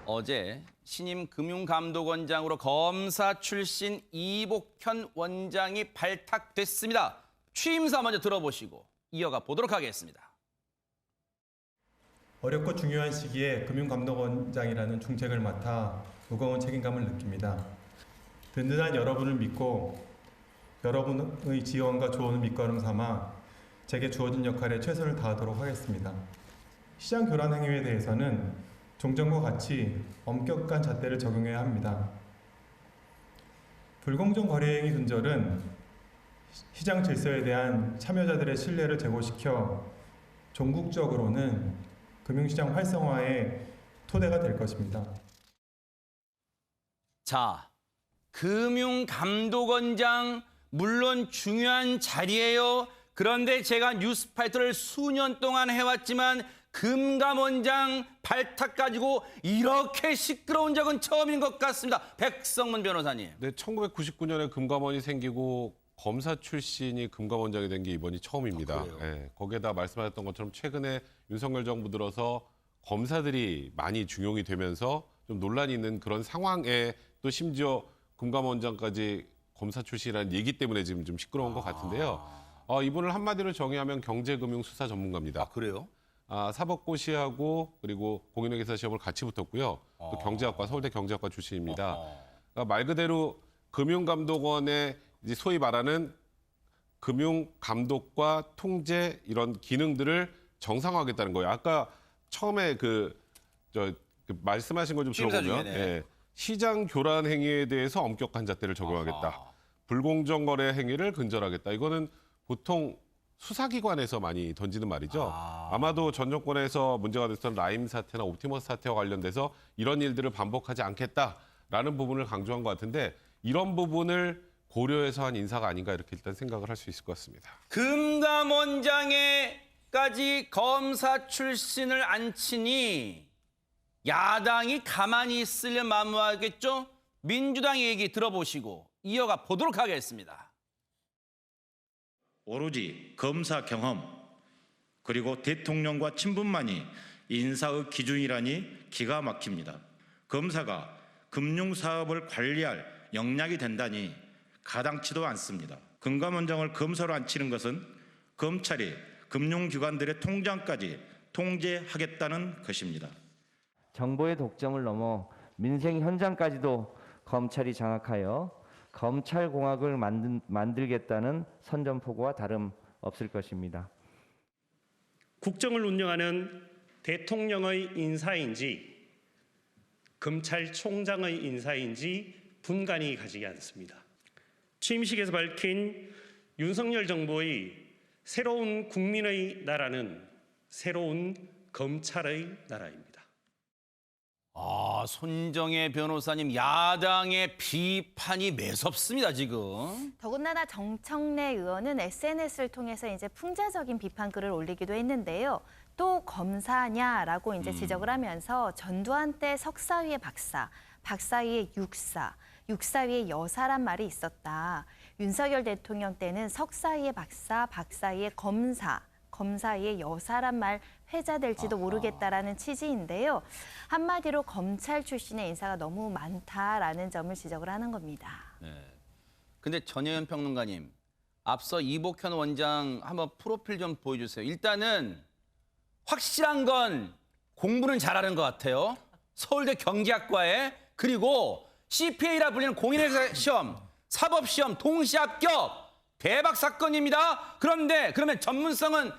어제 신임 금융감독원장으로 검사 출신 이복현 원장이 발탁됐습니다. 취임사 먼저 들어보시고 이어가 보도록 하겠습니다. 어렵고 중요한 시기에 금융감독원장이라는 중책을 맡아 무거운 책임감을 느낍니다. 든든한 여러분을 믿고 여러분의 지원과 조언을 밑거름 삼아 제게 주어진 역할에 최선을 다하도록 하겠습니다. 시장 교란 행위에 대해서는 종전과 같이 엄격한 잣대를 적용해야 합니다. 불공정 거래 행위 근절은 시장 질서에 대한 참여자들의 신뢰를 제고시켜 종국적으로는 금융시장 활성화의 토대가 될 것입니다. 자, 금융감독원장 물론 중요한 자리예요. 그런데 제가 뉴스파이터를 수년 동안 해왔지만 금감원장 발탁 가지고 이렇게 시끄러운 적은 처음인 것 같습니다. 백성문 변호사님. 네, 1999년에 금감원이 생기고 검사 출신이 금감원장이 된 게 이번이 처음입니다. 네, 거기에다 말씀하셨던 것처럼 최근에 윤석열 정부 들어서 검사들이 많이 중용이 되면서 좀 논란이 있는 그런 상황에 또 심지어 금감원장까지 검사 출신이라는 얘기 때문에 지금 좀 시끄러운 것 같은데요. 이분을 한마디로 정의하면 경제금융수사 전문가입니다. 그래요? 사법고시하고 그리고 공인회계사 시험을 같이 붙었고요. 또 경제학과, 서울대 경제학과 출신입니다. 그러니까 말 그대로 금융감독원의 이제 소위 말하는 금융감독과 통제 이런 기능들을 정상화하겠다는 거예요. 아까 처음에 말씀하신 거 좀 들어보면 시장 교란 행위에 대해서 엄격한 잣대를 적용하겠다. 불공정 거래 행위를 근절하겠다. 이거는 보통 수사기관에서 많이 던지는 말이죠. 아마도 전 정권에서 문제가 됐던 라임 사태나 옵티머스 사태와 관련돼서 이런 일들을 반복하지 않겠다라는 부분을 강조한 것 같은데 이런 부분을 고려해서 한 인사가 아닌가 이렇게 일단 생각을 할 수 있을 것 같습니다. 금감원장에까지 검사 출신을 앉히니 야당이 가만히 있으려 만무하겠죠? 민주당의 얘기 들어보시고 이어가 보도록 하겠습니다. 오로지 검사 경험 그리고 대통령과 친분만이 인사의 기준이라니 기가 막힙니다. 검사가 금융사업을 관리할 역량이 된다니 가당치도 않습니다. 금감원장을 검사로 앉히는 것은 검찰이 금융기관들의 통장까지 통제하겠다는 것입니다. 정보의 독점을 넘어 민생 현장까지도 검찰이 장악하여 검찰공학을 만들겠다는 선전포고와 다름없을 것입니다. 국정을 운영하는 대통령의 인사인지 검찰총장의 인사인지 분간이 가지지 않습니다. 취임식에서 밝힌 윤석열 정부의 새로운 국민의 나라는 새로운 검찰의 나라입니다. 손정혜 변호사님, 야당의 비판이 매섭습니다, 지금. 더군다나 정청래 의원은 SNS를 통해서 이제 풍자적인 비판 글을 올리기도 했는데요. 또 검사냐라고 이제 지적을 하면서 전두환 때 석사 위에 박사, 박사 위에 육사, 육사 위에 여사란 말이 있었다. 윤석열 대통령 때는 석사 위에 박사, 박사 위에 검사, 검사 위에 여사란 말 회자될지도 모르겠다라는 취지인데요. 한마디로 검찰 출신의 인사가 너무 많다라는 점을 지적을 하는 겁니다. 네. 근데 전혜연 평론가님, 앞서 이복현 원장 한번 프로필 좀 보여주세요. 일단은 확실한 건 공부는 잘하는 것 같아요. 서울대 경제학과에 그리고 CPA라 불리는 공인회계사 시험, 사법시험 동시 합격. 대박 사건입니다. 그런데 그러면 전문성은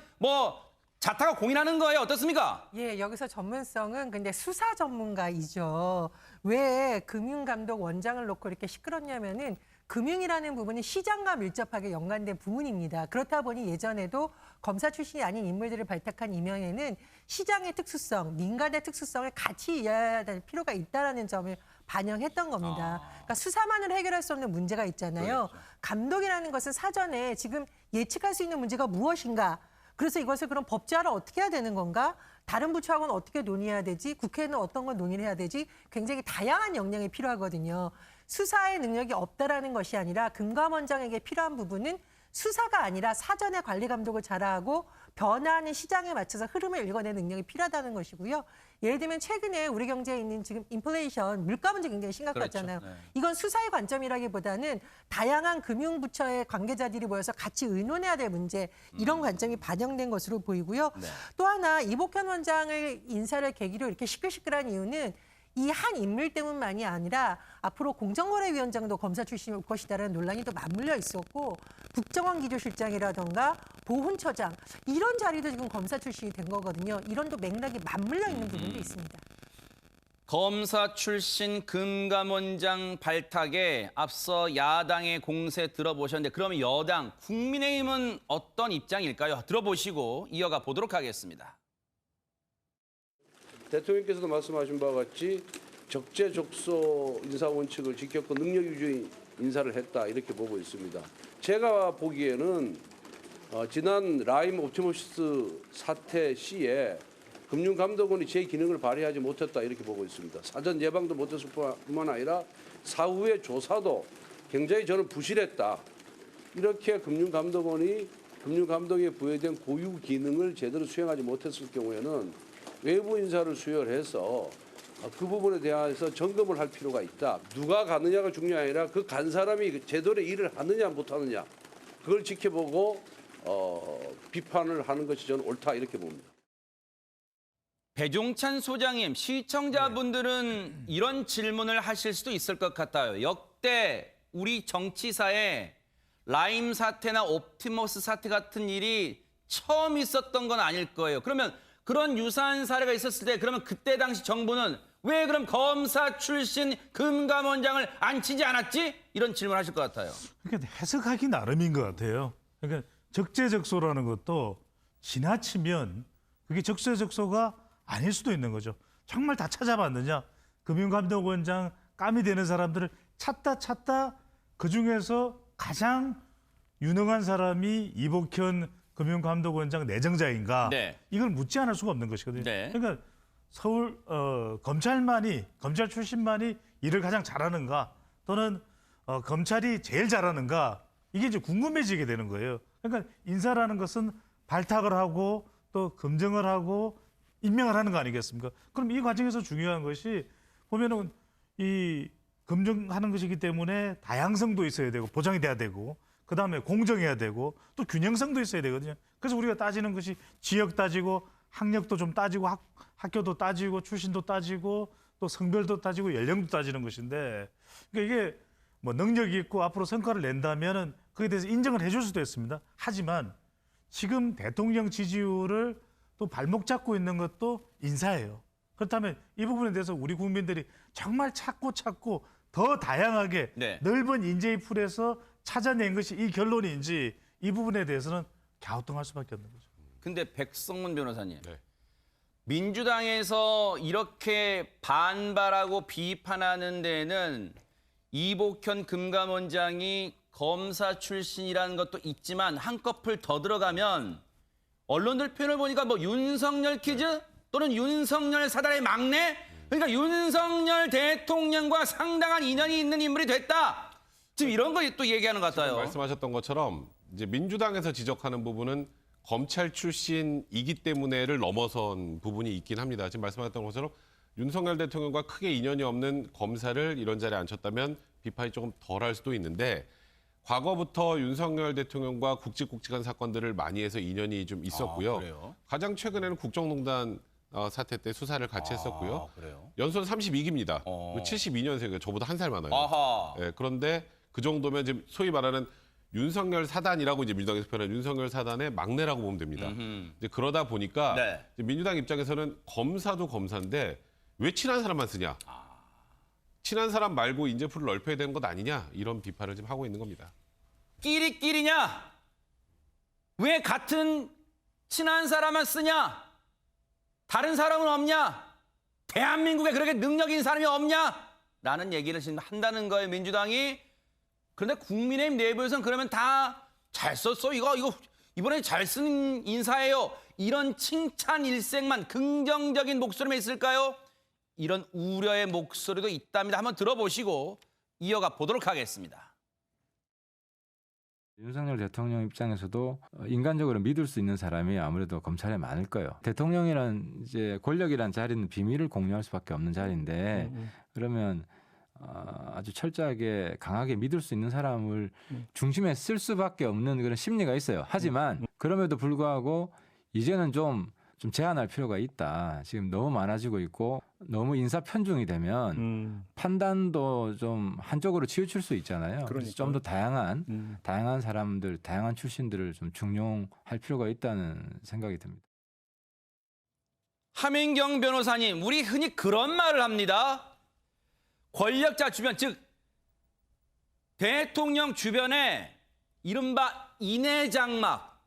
자타가 공인하는 거예요? 어떻습니까? 예, 여기서 전문성은 근데 수사 전문가이죠. 왜 금융감독 원장을 놓고 이렇게 시끄럽냐면은 금융이라는 부분은 시장과 밀접하게 연관된 부분입니다. 그렇다 보니 예전에도 검사 출신이 아닌 인물들을 발탁한 임명에는 시장의 특수성, 민간의 특수성을 같이 이해해야 될 필요가 있다는 점을 반영했던 겁니다. 그러니까 수사만으로 해결할 수 없는 문제가 있잖아요. 그렇죠. 감독이라는 것은 사전에 지금 예측할 수 있는 문제가 무엇인가. 그래서 이것을 그럼 법제화를 어떻게 해야 되는 건가? 다른 부처하고는 어떻게 논의해야 되지? 국회는 어떤 걸 논의를 해야 되지? 굉장히 다양한 역량이 필요하거든요. 수사의 능력이 없다라는 것이 아니라 금감원장에게 필요한 부분은 수사가 아니라 사전에 관리 감독을 잘하고 변화하는 시장에 맞춰서 흐름을 읽어내는 능력이 필요하다는 것이고요. 예를 들면 최근에 우리 경제에 있는 지금 인플레이션, 물가 문제 굉장히 심각하잖아요. 그렇죠. 네. 이건 수사의 관점이라기보다는 다양한 금융부처의 관계자들이 모여서 같이 의논해야 될 문제, 이런 관점이 반영된 것으로 보이고요. 네. 또 하나 이복현 원장을 인사를 계기로 이렇게 시끌시끌한 이유는 이 한 인물 때문만이 아니라 앞으로 공정거래위원장도 검사 출신일 것이다라는 논란이 또 맞물려 있었고, 국정원 기조실장이라던가 보훈처장 이런 자리도 지금 검사 출신이 된 거거든요. 이런 또 맥락이 맞물려 있는 부분도 있습니다. 검사 출신 금감원장 발탁에 앞서 야당의 공세 들어보셨는데 그러면 여당 국민의힘은 어떤 입장일까요? 들어보시고 이어가 보도록 하겠습니다. 대통령께서도 말씀하신 바와 같이 적재적소 인사 원칙을 지켰고 능력 위주의 인사를 했다 이렇게 보고 있습니다. 제가 보기에는 지난 라임 옵티머스 사태 시에 금융감독원이 제 기능을 발휘하지 못했다 이렇게 보고 있습니다. 사전 예방도 못했을 뿐만 아니라 사후의 조사도 굉장히 저는 부실했다. 이렇게 금융감독원이 금융감독에 부여된 고유 기능을 제대로 수행하지 못했을 경우에는 외부 인사를 수혈해서 그 부분에 대해서 점검을 할 필요가 있다. 누가 가느냐가 중요한 아니라 그 간 사람이 제대로 일을 하느냐 못하느냐 그걸 지켜보고 비판을 하는 것이 저는 옳다 이렇게 봅니다. 배종찬 소장님, 시청자분들은 이런 질문을 하실 수도 있을 것 같아요. 역대 우리 정치사에 라임 사태나 옵티머스 사태 같은 일이 처음 있었던 건 아닐 거예요. 그러면 그런 유사한 사례가 있었을 때 그러면 그때 당시 정부는 왜 그럼 검사 출신 금감원장을 앉히지 않았지? 이런 질문을 하실 것 같아요. 그러니까 해석하기 나름인 것 같아요. 그러니까 적재적소라는 것도 지나치면 그게 적재적소가 아닐 수도 있는 거죠. 정말 다 찾아봤느냐? 금융감독원장 감이 되는 사람들을 찾다 그중에서 가장 유능한 사람이 이복현 금융감독원장 내정자인가? 네. 이걸 묻지 않을 수가 없는 것이거든요. 네. 그러니까 서울 검찰 출신만이 일을 가장 잘하는가? 또는 검찰이 제일 잘하는가? 이게 이제 궁금해지게 되는 거예요. 그러니까 인사라는 것은 발탁을 하고 또 검증을 하고 임명을 하는 거 아니겠습니까? 그럼 이 과정에서 중요한 것이 보면은 이 검증하는 것이기 때문에 다양성도 있어야 되고 보장이 돼야 되고 그다음에 공정해야 되고 또 균형성도 있어야 되거든요. 그래서 우리가 따지는 것이 지역 따지고 학력도 좀 따지고 학교도 따지고 출신도 따지고 또 성별도 따지고 연령도 따지는 것인데 그러니까 이게 뭐 능력이 있고 앞으로 성과를 낸다면은 그에 대해서 인정을 해줄 수도 있습니다. 하지만 지금 대통령 지지율을 또 발목 잡고 있는 것도 인사예요. 그렇다면 이 부분에 대해서 우리 국민들이 정말 찾고 더 다양하게 네. 넓은 인재의 풀에서 찾아낸 것이 이 결론인지 이 부분에 대해서는 갸우뚱할 수밖에 없는 거죠. 근데 백성문 변호사님, 네. 민주당에서 이렇게 반발하고 비판하는 데는 이복현 금감원장이 검사 출신이라는 것도 있지만 한꺼풀 더 들어가면 언론들 표현을 보니까 뭐 윤석열 키즈 또는 윤석열 사단의 막내? 그러니까 윤석열 대통령과 상당한 인연이 있는 인물이 됐다. 지금 이런 거 또 얘기하는 것 같아요. 말씀하셨던 것처럼 이제 민주당에서 지적하는 부분은 검찰 출신이기 때문에를 넘어선 부분이 있긴 합니다. 지금 말씀하셨던 것처럼 윤석열 대통령과 크게 인연이 없는 검사를 이런 자리에 앉혔다면 비판이 조금 덜할 수도 있는데 과거부터 윤석열 대통령과 굵직굵직한 사건들을 많이 해서 인연이 좀 있었고요. 그래요? 가장 최근에는 국정농단 사태 때 수사를 같이 했었고요. 그래요? 연소는 32기입니다. 72년생이에요. 저보다 한 살 많아요. 아하. 예, 그런데 그 정도면 지금 소위 말하는 윤석열 사단이라고 이제 민주당에서 표현하는 윤석열 사단의 막내라고 보면 됩니다. 이제 그러다 보니까 네. 이제 민주당 입장에서는 검사도 검사인데 왜 친한 사람만 쓰냐? 친한 사람 말고 인재풀을 넓혀야 되는 것 아니냐? 이런 비판을 지금 하고 있는 겁니다. 끼리끼리냐? 왜 같은 친한 사람만 쓰냐? 다른 사람은 없냐? 대한민국에 그렇게 능력 있는 사람이 없냐? 라는 얘기를 지금 한다는 거예요, 민주당이. 그런데 국민의힘 내부에서는 그러면 다 잘 썼어. 이거 이번에 잘 쓴 인사예요. 이런 칭찬 일색만 긍정적인 목소리만 있을까요? 이런 우려의 목소리도 있답니다. 한번 들어보시고 이어가 보도록 하겠습니다. 윤석열 대통령 입장에서도 인간적으로 믿을 수 있는 사람이 아무래도 검찰에 많을 거예요. 대통령이란 이제 권력이란 자리는 비밀을 공유할 수밖에 없는 자리인데 그러면 아주 철저하게 강하게 믿을 수 있는 사람을 중심에 쓸 수밖에 없는 그런 심리가 있어요. 하지만 그럼에도 불구하고 이제는 좀 제한할 필요가 있다. 지금 너무 많아지고 있고 너무 인사 편중이 되면 판단도 좀 한쪽으로 치우칠 수 있잖아요. 그래서 좀 더 다양한 사람들, 다양한 출신들을 좀 중용할 필요가 있다는 생각이 듭니다. 하민경 변호사님, 우리 흔히 그런 말을 합니다. 권력자 주변, 즉 대통령 주변에 이른바 인해장막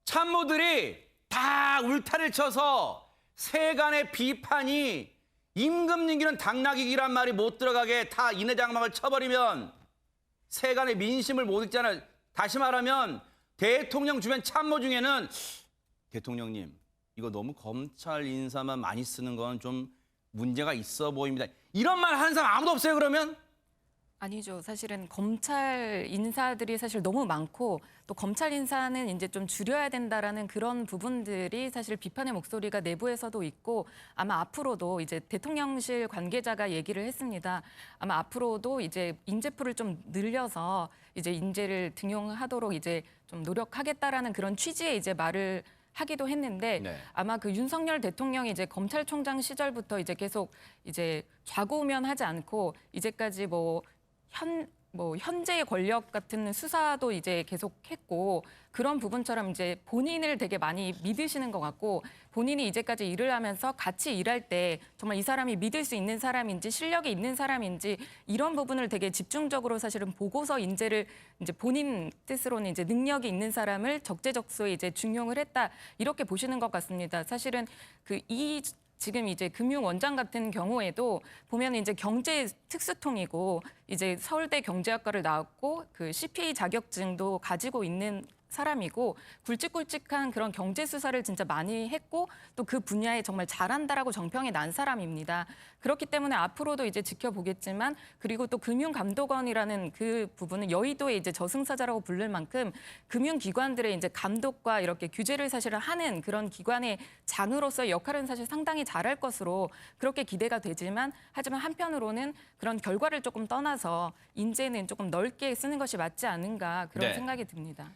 참모들이 다 울타리를 쳐서 세간의 비판이 임금님기는 당나귀기란 말이 못 들어가게 다 인해장막을 쳐버리면 세간의 민심을 못 읽잖아요. 다시 말하면 대통령 주변 참모 중에는 대통령님 이거 너무 검찰 인사만 많이 쓰는 건 좀 문제가 있어 보입니다. 이런 말 하는 사람 아무도 없어요, 그러면? 아니죠. 사실은 검찰 인사들이 사실 너무 많고 또 검찰 인사는 이제 좀 줄여야 된다라는 그런 부분들이 사실 비판의 목소리가 내부에서도 있고 아마 앞으로도 이제 대통령실 관계자가 얘기를 했습니다. 아마 앞으로도 이제 인재풀을 좀 늘려서 이제 인재를 등용하도록 이제 좀 노력하겠다라는 그런 취지의 이제 말을 하기도 했는데 네. 아마 그 윤석열 대통령이 이제 검찰총장 시절부터 이제 계속 이제 좌고우면하지 않고 이제까지 현재의 권력 같은 수사도 이제 계속했고 그런 부분처럼 이제 본인을 되게 많이 믿으시는 것 같고 본인이 이제까지 일을 하면서 같이 일할 때 정말 이 사람이 믿을 수 있는 사람인지 실력이 있는 사람인지 이런 부분을 되게 집중적으로 사실은 보고서 인재를 이제 본인 뜻으로는 이제 능력이 있는 사람을 적재적소에 이제 중용을 했다 이렇게 보시는 것 같습니다. 사실은 지금 이제 금융원장 같은 경우에도 보면 이제 경제 특수통이고 이제 서울대 경제학과를 나왔고 그 CPA 자격증도 가지고 있는 사람이고 굵직굵직한 그런 경제 수사를 진짜 많이 했고 또 그 분야에 정말 잘한다라고 정평이 난 사람입니다. 그렇기 때문에 앞으로도 이제 지켜보겠지만 그리고 또 금융감독원이라는 그 부분은 여의도의 이제 저승사자라고 부를 만큼 금융기관들의 이제 감독과 이렇게 규제를 사실은 하는 그런 기관의 장으로서의 역할은 사실 상당히 잘할 것으로 그렇게 기대가 되지만 하지만 한편으로는 그런 결과를 조금 떠나서 인재는 조금 넓게 쓰는 것이 맞지 않은가 그런 네. 생각이 듭니다.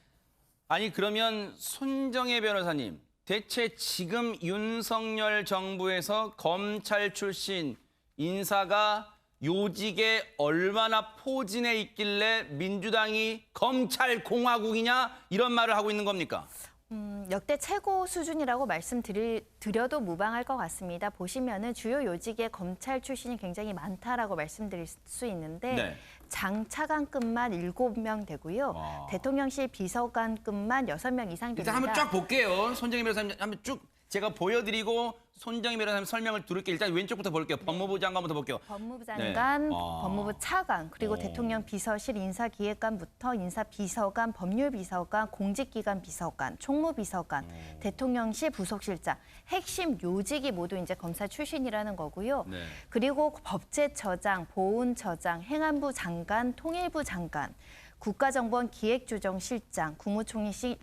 아니 그러면 손정혜 변호사님, 대체 지금 윤석열 정부에서 검찰 출신 인사가 요직에 얼마나 포진해 있길래 민주당이 검찰 공화국이냐 이런 말을 하고 있는 겁니까? 역대 최고 수준이라고 말씀드려도 무방할 것 같습니다. 보시면은 주요 요직에 검찰 출신이 굉장히 많다라고 말씀드릴 수 있는데 네. 장차관급만 7명 되고요. 와. 대통령실 비서관급만 6명 이상 됩니다. 일단 한번 쫙 볼게요. 손정혜 변호사님 한번 쭉 제가 보여드리고 손정혜 변호사님 설명을 들을게요. 일단 왼쪽부터 볼게요. 법무부 장관부터 볼게요. 법무부 장관, 네. 법무부 차관, 그리고 대통령 비서실 인사기획관부터 인사비서관, 법률비서관, 공직기관 비서관, 총무비서관, 대통령실 부속실장, 핵심 요직이 모두 이제 검사 출신이라는 거고요. 네. 그리고 법제처장, 보훈처장, 행안부 장관, 통일부 장관, 국가정보원 기획조정실장, 국무총리실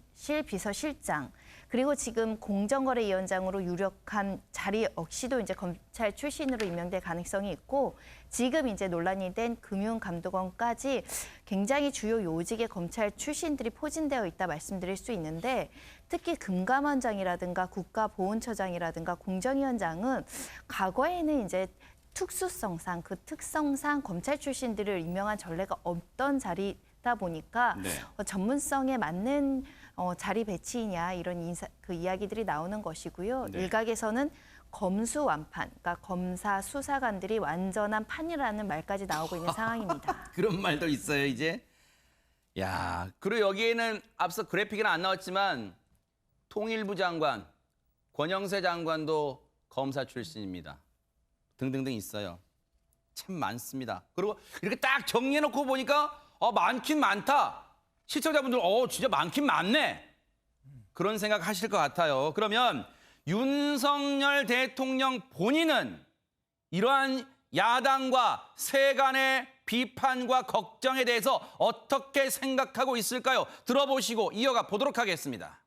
비서실장, 그리고 지금 공정거래위원장으로 유력한 자리 역시도 이제 검찰 출신으로 임명될 가능성이 있고 지금 이제 논란이 된 금융감독원까지 굉장히 주요 요직의 검찰 출신들이 포진되어 있다 말씀드릴 수 있는데 특히 금감원장이라든가 국가보훈처장이라든가 공정위원장은 과거에는 이제 특수성상 그 특성상 검찰 출신들을 임명한 전례가 없던 자리다 보니까 네. 전문성에 맞는 자리 배치이냐 이런 이야기들이 나오는 것이고요. 네. 일각에서는 검수완판, 그러니까 검사 수사관들이 완전한 판이라는 말까지 나오고 있는 상황입니다. 그런 말도 있어요, 이제. 야, 그리고 여기에는 앞서 그래픽에는 안 나왔지만 통일부 장관, 권영세 장관도 검사 출신입니다. 등등등 있어요. 참 많습니다. 그리고 이렇게 딱 정리해놓고 보니까 많긴 많다. 시청자분들 진짜 많긴 많네. 그런 생각 하실 것 같아요. 그러면 윤석열 대통령 본인은 이러한 야당과 세간의 비판과 걱정에 대해서 어떻게 생각하고 있을까요? 들어보시고 이어가 보도록 하겠습니다.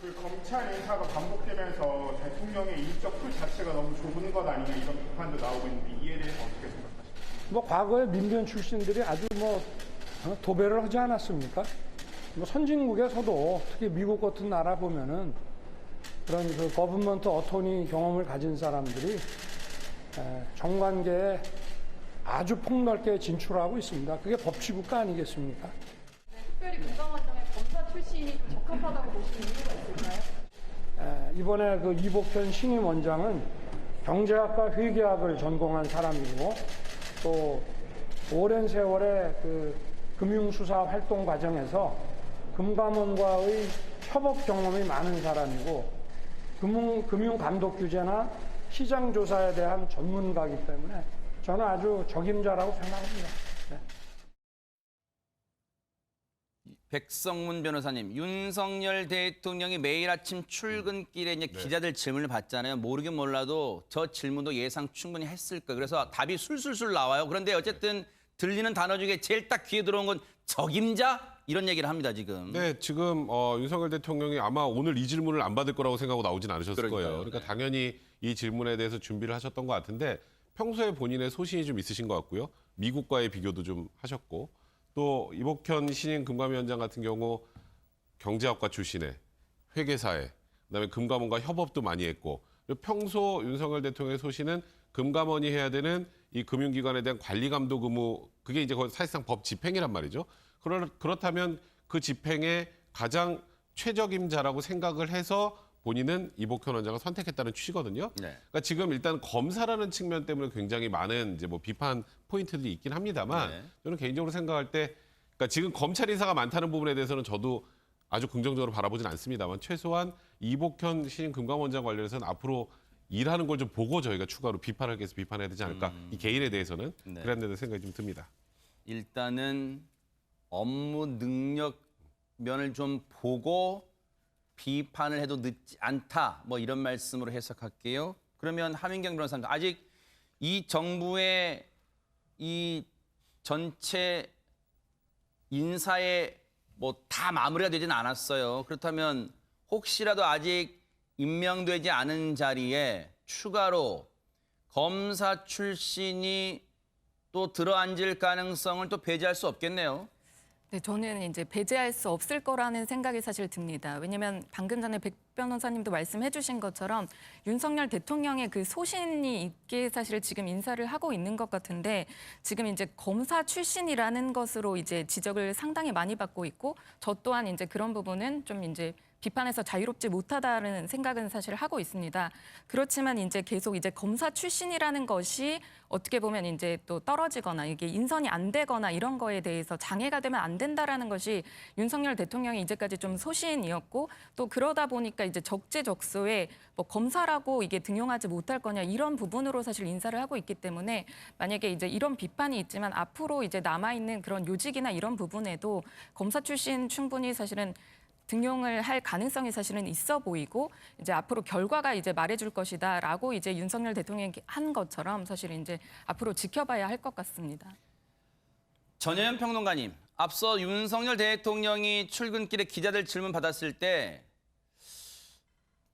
그 검찰 인사가 반복되면서 대통령의 인적 풀 자체가 너무 좁은 것 아니냐 이런 비판도 나오고 있는데 이에 대해서 어떻게 생각하십니까? 뭐 과거에 민변 출신들이 아주 도배를 하지 않았습니까? 뭐 선진국에서도 특히 미국 같은 나라 보면은 그런 그 거버먼트 어토니 경험을 가진 사람들이 정관계에 아주 폭넓게 진출하고 있습니다. 그게 법치국가 아니겠습니까? 특별히 금감원장의 검사 출신이 좀 적합하다고 보시는 이유가 있을까요? 이번에 그 이복현 신임 원장은 경제학과 회계학을 전공한 사람이고 또 오랜 세월의 그 금융수사 활동 과정에서 금감원과의 협업 경험이 많은 사람이고 금융감독 규제나 시장 조사에 대한 전문가이기 때문에 저는 아주 적임자라고 생각합니다. 네. 백성문 변호사님, 윤석열 대통령이 매일 아침 출근길에 이제 기자들 질문을 받잖아요. 모르긴 몰라도 저 질문도 예상 충분히 했을 거예요. 그래서 답이 술술술 나와요. 그런데 어쨌든 들리는 단어 중에 제일 딱 귀에 들어온 건 적임자? 이런 얘기를 합니다, 지금. 네, 지금 윤석열 대통령이 아마 오늘 이 질문을 안 받을 거라고 생각하고 나오진 않으셨을 그러니까요. 거예요. 그러니까 네. 당연히 이 질문에 대해서 준비를 하셨던 것 같은데 평소에 본인의 소신이 좀 있으신 것 같고요. 미국과의 비교도 좀 하셨고 또 이복현 신임 금감위원장 같은 경우 경제학과 출신의 회계사에 그다음에 금감원과 협업도 많이 했고 평소 윤석열 대통령의 소신은 금감원이 해야 되는 이 금융기관에 대한 관리 감독 의무 그게 이제 사실상 법 집행이란 말이죠. 그렇다면 그 집행에 가장 최적임자라고 생각을 해서 본인은 이복현 원장을 선택했다는 취지거든요. 네. 그러니까 지금 일단 검사라는 측면 때문에 굉장히 많은 이제 뭐 비판 포인트들이 있긴 합니다만 네. 저는 개인적으로 생각할 때 그러니까 지금 검찰 인사가 많다는 부분에 대해서는 저도 아주 긍정적으로 바라보진 않습니다만 최소한 이복현 신임 금감원장 관련해서는 앞으로 일하는 걸 좀 보고 저희가 추가로 비판을 해서 비판해야 되지 않을까 이 개인에 대해서는 네. 그런 데 대한 생각이 좀 듭니다. 일단은 업무 능력 면을 좀 보고 비판을 해도 늦지 않다. 뭐 이런 말씀으로 해석할게요. 그러면 하민경 변호사님, 아직 이 정부의 이 전체 인사에 뭐 다 마무리가 되지는 않았어요. 그렇다면 혹시라도 아직 임명되지 않은 자리에 추가로 검사 출신이 또 들어앉을 가능성을 또 배제할 수 없겠네요. 네, 저는 이제 배제할 수 없을 거라는 생각이 사실 듭니다. 왜냐하면 방금 전에 백 변호사님도 말씀해 주신 것처럼 윤석열 대통령의 그 소신이 있게 사실 지금 인사를 하고 있는 것 같은데 지금 이제 검사 출신이라는 것으로 이제 지적을 상당히 많이 받고 있고 저 또한 이제 그런 부분은 좀 이제 비판에서 자유롭지 못하다는 생각은 사실 하고 있습니다. 그렇지만 이제 계속 이제 검사 출신이라는 것이 어떻게 보면 이제 또 떨어지거나 이게 인선이 안 되거나 이런 거에 대해서 장애가 되면 안 된다라는 것이 윤석열 대통령이 이제까지 좀 소신이었고 또 그러다 보니까 이제 적재적소에 뭐 검사라고 이게 등용하지 못할 거냐 이런 부분으로 사실 인사를 하고 있기 때문에 만약에 이제 이런 비판이 있지만 앞으로 이제 남아 있는 그런 요직이나 이런 부분에도 검사 출신 충분히 사실은 등용을 할 가능성이 사실은 있어 보이고 이제 앞으로 결과가 이제 말해줄 것이다라고 이제 윤석열 대통령이 한 것처럼 사실 이제 앞으로 지켜봐야 할 것 같습니다. 전혜연 평론가님, 앞서 윤석열 대통령이 출근길에 기자들 질문 받았을 때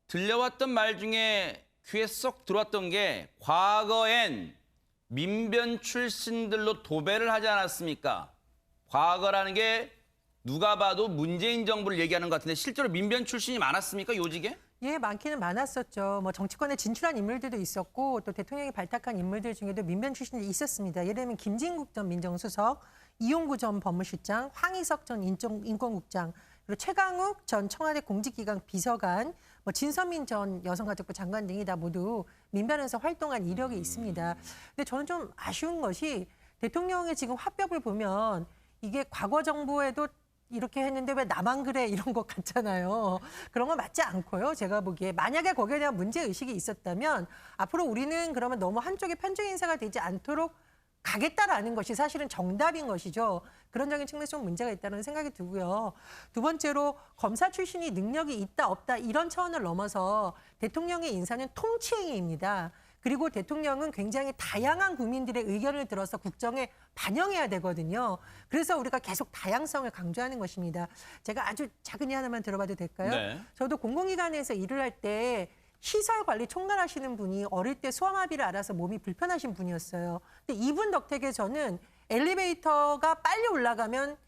들려왔던 말 중에 귀에 쏙 들어왔던 게 과거엔 민변 출신들로 도배를 하지 않았습니까? 과거라는 게 누가 봐도 문재인 정부를 얘기하는 것 같은데 실제로 민변 출신이 많았습니까, 요직에? 예, 많기는 많았었죠. 뭐 정치권에 진출한 인물들도 있었고 또 대통령이 발탁한 인물들 중에도 민변 출신이 있었습니다. 예를 들면 김진국 전 민정수석, 이용구 전 법무실장, 황희석 전 인권국장, 그리고 최강욱 전 청와대 공직기강 비서관, 뭐 진선민 전 여성가족부 장관 등이 다 모두 민변에서 활동한 이력이 있습니다. 근데 저는 좀 아쉬운 것이 대통령의 지금 화법을 보면 이게 과거 정부에도 이렇게 했는데 왜 나만 그래 이런 것 같잖아요. 그런 건 맞지 않고요. 제가 보기에 만약에 거기에 대한 문제의식이 있었다면 앞으로 우리는 그러면 너무 한쪽의 편중 인사가 되지 않도록 가겠다라는 것이 사실은 정답인 것이죠. 그런적인 측면에서 좀 문제가 있다는 생각이 들고요. 두 번째로 검사 출신이 능력이 있다 없다 이런 차원을 넘어서 대통령의 인사는 통치행위입니다. 그리고 대통령은 굉장히 다양한 국민들의 의견을 들어서 국정에 반영해야 되거든요. 그래서 우리가 계속 다양성을 강조하는 것입니다. 제가 아주 작은 예 하나만 들어봐도 될까요? 네. 저도 공공기관에서 일을 할 때 시설 관리 총괄하시는 분이 어릴 때 소아마비를 앓아서 몸이 불편하신 분이었어요. 근데 이분 덕택에 저는 엘리베이터가 빨리 올라가면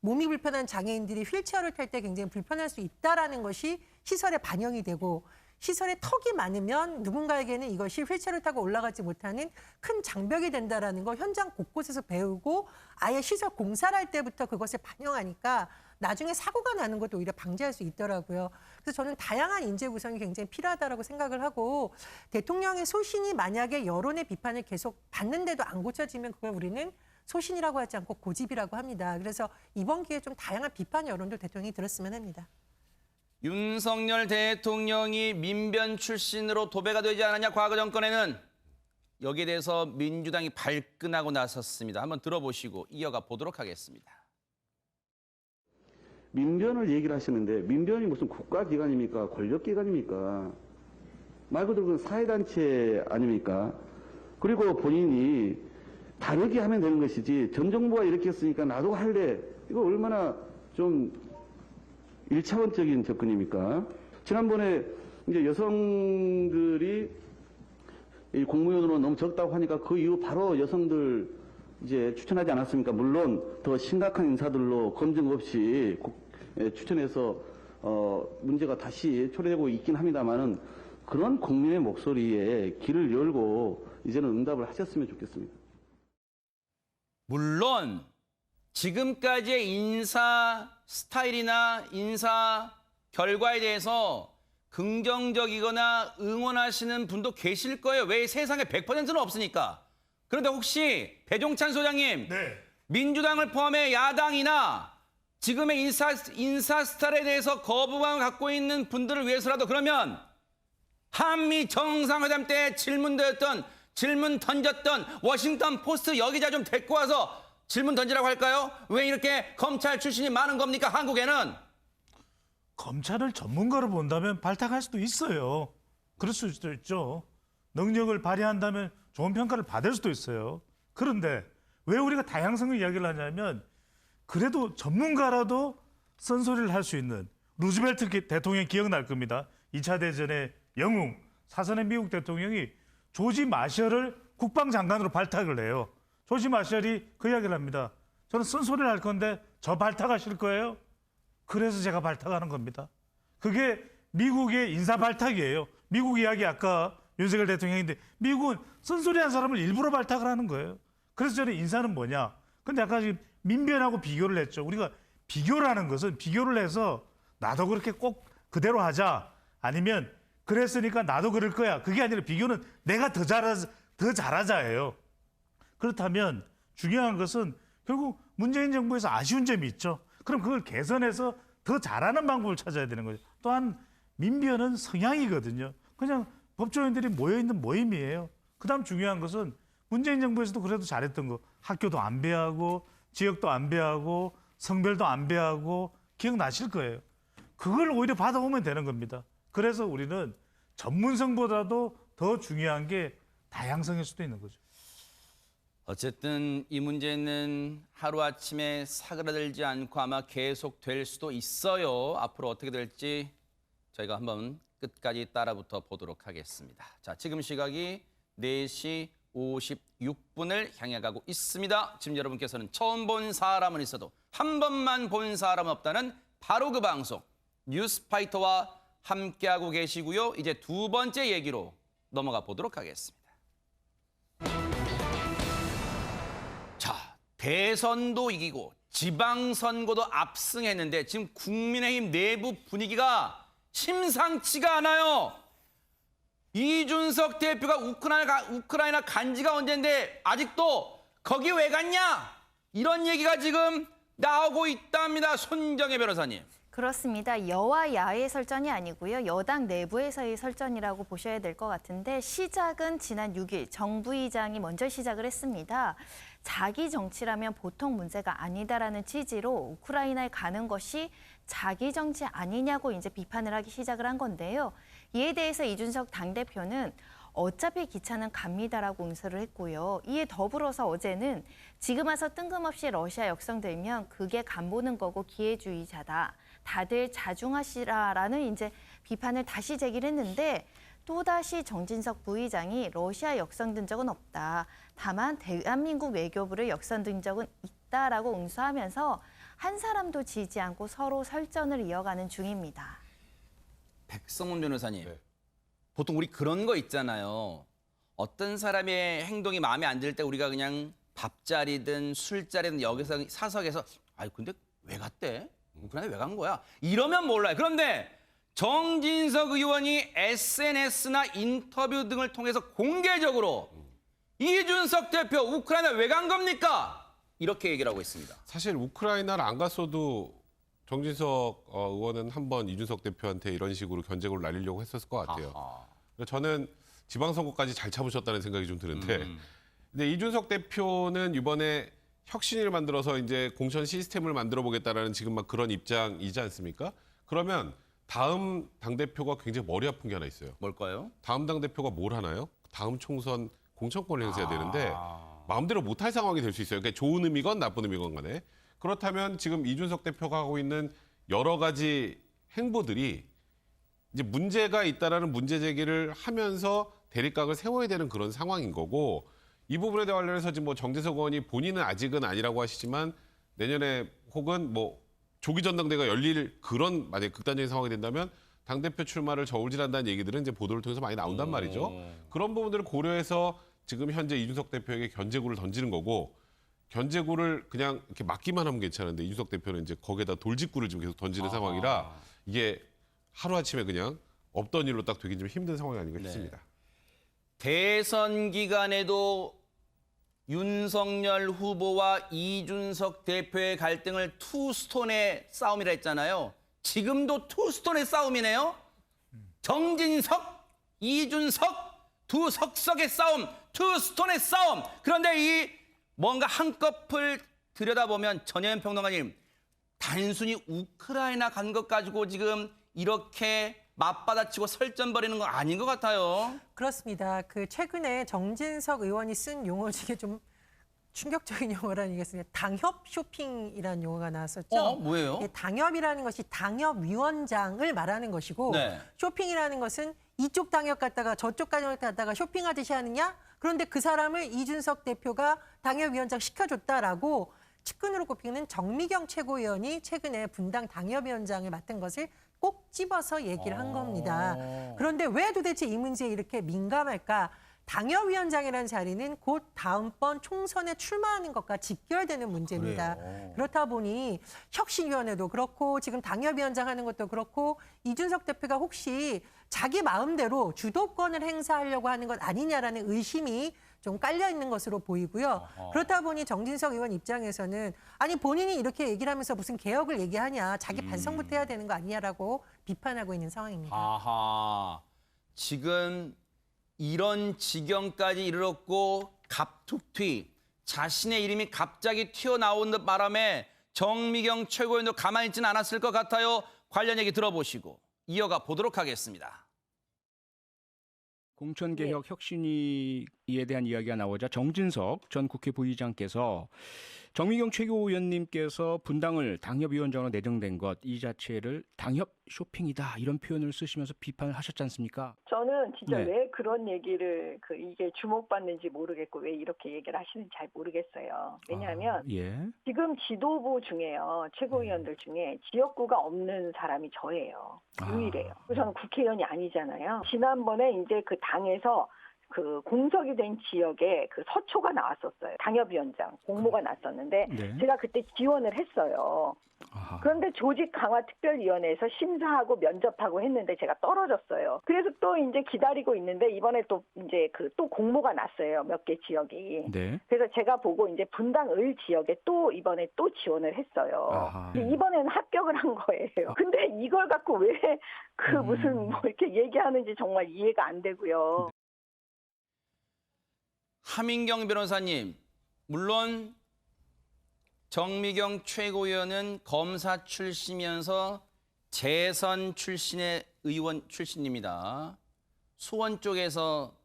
몸이 불편한 장애인들이 휠체어를 탈 때 굉장히 불편할 수 있다라는 것이 시설에 반영이 되고 시설에 턱이 많으면 누군가에게는 이것이 휠체어를 타고 올라가지 못하는 큰 장벽이 된다라는 걸 현장 곳곳에서 배우고 아예 시설 공사를 할 때부터 그것을 반영하니까 나중에 사고가 나는 것도 오히려 방지할 수 있더라고요. 그래서 저는 다양한 인재 구성이 굉장히 필요하다고 생각을 하고 대통령의 소신이 만약에 여론의 비판을 계속 받는데도 안 고쳐지면 그걸 우리는 소신이라고 하지 않고 고집이라고 합니다. 그래서 이번 기회에 좀 다양한 비판 여론도 대통령이 들었으면 합니다. 윤석열 대통령이 민변 출신으로 도배가 되지 않았냐 과거 정권에는 여기에 대해서 민주당이 발끈하고 나섰습니다. 한번 들어보시고 이어가 보도록 하겠습니다. 민변을 얘기를 하시는데 민변이 무슨 국가기관입니까? 권력기관입니까? 말 그대로 그건 사회단체 아닙니까? 그리고 본인이 다르게 하면 되는 것이지 전 정부가 이렇게 했으니까 나도 할래. 이거 얼마나 좀 1차원적인 접근입니까? 지난번에 이제 여성들이 이 공무원으로 너무 적다고 하니까 그 이후 바로 여성들 이제 추천하지 않았습니까? 물론 더 심각한 인사들로 검증 없이 추천해서 문제가 다시 초래되고 있긴 합니다만은 그런 국민의 목소리에 귀를 열고 이제는 응답을 하셨으면 좋겠습니다. 물론 지금까지의 인사 스타일이나 인사 결과에 대해서 긍정적이거나 응원하시는 분도 계실 거예요. 왜 세상에 100%는 없으니까. 그런데 혹시 배종찬 소장님, 네. 민주당을 포함해 야당이나 지금의 인사 스타일에 대해서 거부감을 갖고 있는 분들을 위해서라도 그러면 한미 정상회담 때 질문 던졌던 워싱턴 포스트 여기자 좀 데리고 와서 질문 던지라고 할까요? 왜 이렇게 검찰 출신이 많은 겁니까? 한국에는. 검찰을 전문가로 본다면 발탁할 수도 있어요. 그럴 수도 있죠. 능력을 발휘한다면 좋은 평가를 받을 수도 있어요. 그런데 왜 우리가 다양성을 이야기를 하냐면 그래도 전문가라도 쓴소리를 할 수 있는 루즈벨트 대통령 기억날 겁니다. 2차 대전의 영웅, 사선의 미국 대통령이 조지 마셜을 국방장관으로 발탁을 해요. 조지 마셜이 그 이야기를 합니다. 저는 쓴소리를 할 건데 저 발탁하실 거예요? 그래서 제가 발탁하는 겁니다. 그게 미국의 인사 발탁이에요. 미국 이야기 아까 윤석열 대통령인데 미국은 쓴소리한 사람을 일부러 발탁을 하는 거예요. 그래서 저는 인사는 뭐냐. 근데 아까 지금 민변하고 비교를 했죠. 우리가 비교를 하는 것은 비교를 해서 나도 그렇게 꼭 그대로 하자. 아니면 그랬으니까 나도 그럴 거야. 그게 아니라 비교는 내가 더 잘하자예요. 그렇다면 중요한 것은 결국 문재인 정부에서 아쉬운 점이 있죠. 그럼 그걸 개선해서 더 잘하는 방법을 찾아야 되는 거죠. 또한 민변은 성향이거든요. 그냥 법조인들이 모여있는 모임이에요. 그다음 중요한 것은 문재인 정부에서도 그래도 잘했던 거. 학교도 안배하고 지역도 안배하고 성별도 안배하고 기억나실 거예요. 그걸 오히려 받아오면 되는 겁니다. 그래서 우리는 전문성보다도 더 중요한 게 다양성일 수도 있는 거죠. 어쨌든 이 문제는 하루아침에 사그라들지 않고 아마 계속될 수도 있어요. 앞으로 어떻게 될지 저희가 한번 끝까지 따라붙어 보도록 하겠습니다. 자, 지금 시각이 4시 56분을 향해 가고 있습니다. 지금 여러분께서는 처음 본 사람은 있어도 한 번만 본 사람은 없다는 바로 그 방송 뉴스파이터와 함께하고 계시고요. 이제 두 번째 얘기로 넘어가 보도록 하겠습니다. 자, 대선도 이기고 지방선거도 압승했는데 지금 국민의힘 내부 분위기가 심상치가 않아요. 이준석 대표가 우크라이나 간지가 언젠데 아직도 거기 왜 갔냐? 이런 얘기가 지금 나오고 있답니다. 손정혜 변호사님. 그렇습니다. 여와 야의 설전이 아니고요. 여당 내부에서의 설전이라고 보셔야 될 것 같은데 시작은 지난 6일 정부의장이 먼저 시작을 했습니다. 자기 정치라면 보통 문제가 아니다라는 취지로 우크라이나에 가는 것이 자기 정치 아니냐고 이제 비판을 하기 시작을 한 건데요. 이에 대해서 이준석 당대표는 어차피 기차는 갑니다라고 응수를 했고요. 이에 더불어서 어제는 지금 와서 뜬금없이 러시아 역성들면 그게 간보는 거고 기회주의자다. 다들 자중하시라라는 이제 비판을 다시 제기를 했는데 또다시 정진석 부의장이 러시아 역성든 적은 없다. 다만 대한민국 외교부를 역성든 적은 있다라고 응수하면서 한 사람도 지지 않고 서로 설전을 이어가는 중입니다. 백성문 변호사님, 네. 보통 우리 그런 거 있잖아요. 어떤 사람의 행동이 마음에 안 들 때 우리가 그냥 밥자리든 술자리든 여기서 사석에서 아이 근데 왜 갔대? 우크라이나 왜 간 거야? 이러면 몰라요. 그런데 정진석 의원이 SNS나 인터뷰 등을 통해서 공개적으로 이준석 대표 우크라이나 왜 간 겁니까? 이렇게 얘기를 하고 있습니다. 사실 우크라이나를 안 갔어도 정진석 의원은 한번 이준석 대표한테 이런 식으로 견제구를 날리려고 했었을 것 같아요. 저는 지방선거까지 잘 참으셨다는 생각이 좀 드는데 근데 이준석 대표는 이번에 혁신을 만들어서 이제 공천 시스템을 만들어 보겠다라는 지금 막 그런 입장이지 않습니까? 그러면 다음 당대표가 굉장히 머리 아픈 게 하나 있어요. 뭘까요? 다음 당대표가 뭘 하나요? 다음 총선 공천권을 행사해야 되는데 마음대로 못할 상황이 될 수 있어요. 그러니까 좋은 의미건 나쁜 의미건 간에. 그렇다면 지금 이준석 대표가 하고 있는 여러 가지 행보들이 이제 문제가 있다라는 문제 제기를 하면서 대립각을 세워야 되는 그런 상황인 거고 이 부분에 대해 관련해서 지금 뭐 정진석 의원이 본인은 아직은 아니라고 하시지만 내년에 혹은 뭐 조기 전당대회가 열릴 그런 만약 극단적인 상황이 된다면 당대표 출마를 저울질한다는 얘기들은 이제 보도를 통해서 많이 나온단 말이죠. 그런 부분들을 고려해서 지금 현재 이준석 대표에게 견제구를 던지는 거고 견제구를 그냥 이렇게 막기만 하면 괜찮은데 이준석 대표는 이제 거기에다 돌직구를 지금 계속 던지는 상황이라 이게 하루아침에 그냥 없던 일로 딱 되긴 좀 힘든 상황이 아닌가 싶습니다. 대선 기간에도 윤석열 후보와 이준석 대표의 갈등을 투스톤의 싸움이라 했잖아요. 지금도 투스톤의 싸움이네요. 정진석, 이준석, 두 석석의 싸움, 투스톤의 싸움. 그런데 이 뭔가 한꺼풀 들여다보면 전혜연 평론가님, 단순히 우크라이나 간 것 가지고 지금 이렇게 맞받아치고 설전 벌이는 건 아닌 것 같아요. 그렇습니다. 그 최근에 정진석 의원이 쓴 용어 중에 좀 충격적인 용어라는 얘기겠습니다. 당협 쇼핑이라는 용어가 나왔었죠. 뭐예요? 당협이라는 것이 당협위원장을 말하는 것이고 네. 쇼핑이라는 것은 이쪽 당협 갔다가 저쪽 당협 갔다가 쇼핑하듯이 하느냐? 그런데 그 사람을 이준석 대표가 당협위원장 시켜줬다라고 측근으로 꼽히는 정미경 최고위원이 최근에 분당 당협위원장을 맡은 것을 꼭 집어서 얘기를 한 겁니다. 그런데 왜 도대체 이 문제에 이렇게 민감할까? 당협위원장이라는 자리는 곧 다음번 총선에 출마하는 것과 직결되는 문제입니다. 그렇다 보니 혁신위원회도 그렇고 지금 당협위원장 하는 것도 그렇고 이준석 대표가 혹시 자기 마음대로 주도권을 행사하려고 하는 것 아니냐라는 의심이 좀 깔려 있는 것으로 보이고요. 그렇다 보니 정진석 의원 입장에서는 아니 본인이 이렇게 얘기를 하면서 무슨 개혁을 얘기하냐, 자기 반성부터 해야 되는 거 아니냐라고 비판하고 있는 상황입니다. 아하, 지금 이런 지경까지 이르렀고 갑툭튀, 자신의 이름이 갑자기 튀어나오는 바람에 정미경 최고위원도 가만히 있지는 않았을 것 같아요. 관련 얘기 들어보시고 이어가 보도록 하겠습니다. 공천개혁 혁신위에 대한 이야기가 나오자 정진석 전 국회 부의장께서 정미경 최고위원님께서 분당을 당협위원장으로 내정된 것 이 자체를 당협 쇼핑이다 이런 표현을 쓰시면서 비판을 하셨지 않습니까? 저는 진짜 네. 왜 그런 얘기를 이게 주목받는지 모르겠고 왜 이렇게 얘기를 하시는지 잘 모르겠어요. 왜냐하면 예. 지금 지도부 중에요. 최고위원들 중에 지역구가 없는 사람이 저예요. 유일해요. 그래서 저는 국회의원이 아니잖아요. 지난번에 이제 그 당에서 그 공석이 된 지역에 그 서초가 나왔었어요. 당협위원장 공모가 났었는데 네. 제가 그때 지원을 했어요. 그런데 조직 강화 특별위원회에서 심사하고 면접하고 했는데 제가 떨어졌어요. 그래서 또 이제 기다리고 있는데 이번에 또 이제 또 공모가 났어요. 몇 개 지역이. 네. 그래서 제가 보고 이제 분당 을 지역에 또 이번에 또 지원을 했어요. 이번에는 합격을 한 거예요. 근데 이걸 갖고 왜 무슨 뭐 이렇게 얘기하는지 정말 이해가 안 되고요. 하민경 변호사님, 물론 정미경 최고위원은 검사 출신이면서 재선 출신의 의원 출신입니다. 수원 쪽에서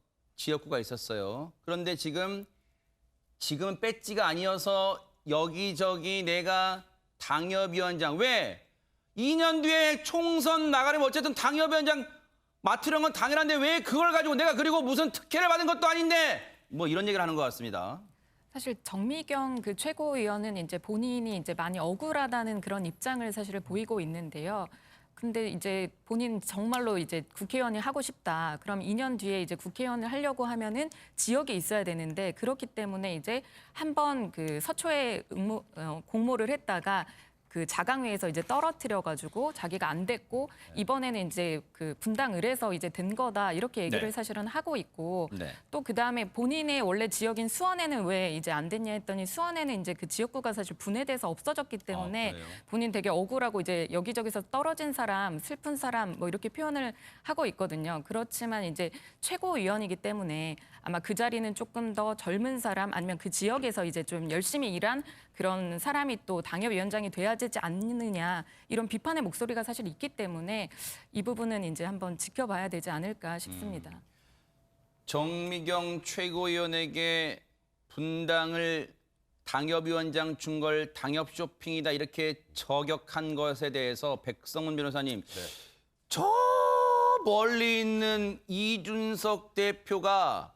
지역구가 있었어요. 그런데 지금은 배지가 아니어서 여기저기 내가 당협위원장. 왜? 2년 뒤에 총선 나가려면 어쨌든 당협위원장 맡으려는 건 당연한데 왜 그걸 가지고 내가 그리고 무슨 특혜를 받은 것도 아닌데 뭐 이런 얘기를 하는 것 같습니다. 사실 정미경 그 최고위원은 이제 본인이 이제 많이 억울하다는 그런 입장을 사실 보이고 있는데요. 근데 이제 본인 정말로 이제 국회의원이 하고 싶다. 그럼 2년 뒤에 이제 국회의원을 하려고 하면은 지역에 있어야 되는데 그렇기 때문에 이제 한번 그 서초에 공모를 했다가 그 자강회에서 이제 떨어뜨려가지고 자기가 안 됐고 이번에는 이제 그 분당을 해서 이제 된 거다 이렇게 얘기를 네. 사실은 하고 있고 네. 또 그 다음에 본인의 원래 지역인 수원에는 왜 이제 안 됐냐 했더니 수원에는 이제 그 지역구가 사실 분해돼서 없어졌기 때문에 그래요? 본인 되게 억울하고 이제 여기저기서 떨어진 사람, 슬픈 사람 뭐 이렇게 표현을 하고 있거든요. 그렇지만 이제 최고위원이기 때문에 아마 그 자리는 조금 더 젊은 사람 아니면 그 지역에서 이제 좀 열심히 일한 그런 사람이 또 당협위원장이 돼야 되지 않느냐 이런 비판의 목소리가 사실 있기 때문에 이 부분은 이제 한번 지켜봐야 되지 않을까 싶습니다. 정미경 최고위원에게 분당을 당협위원장 준 걸 당협 쇼핑이다 이렇게 저격한 것에 대해서 백성문 변호사님 저 멀리 있는 이준석 대표가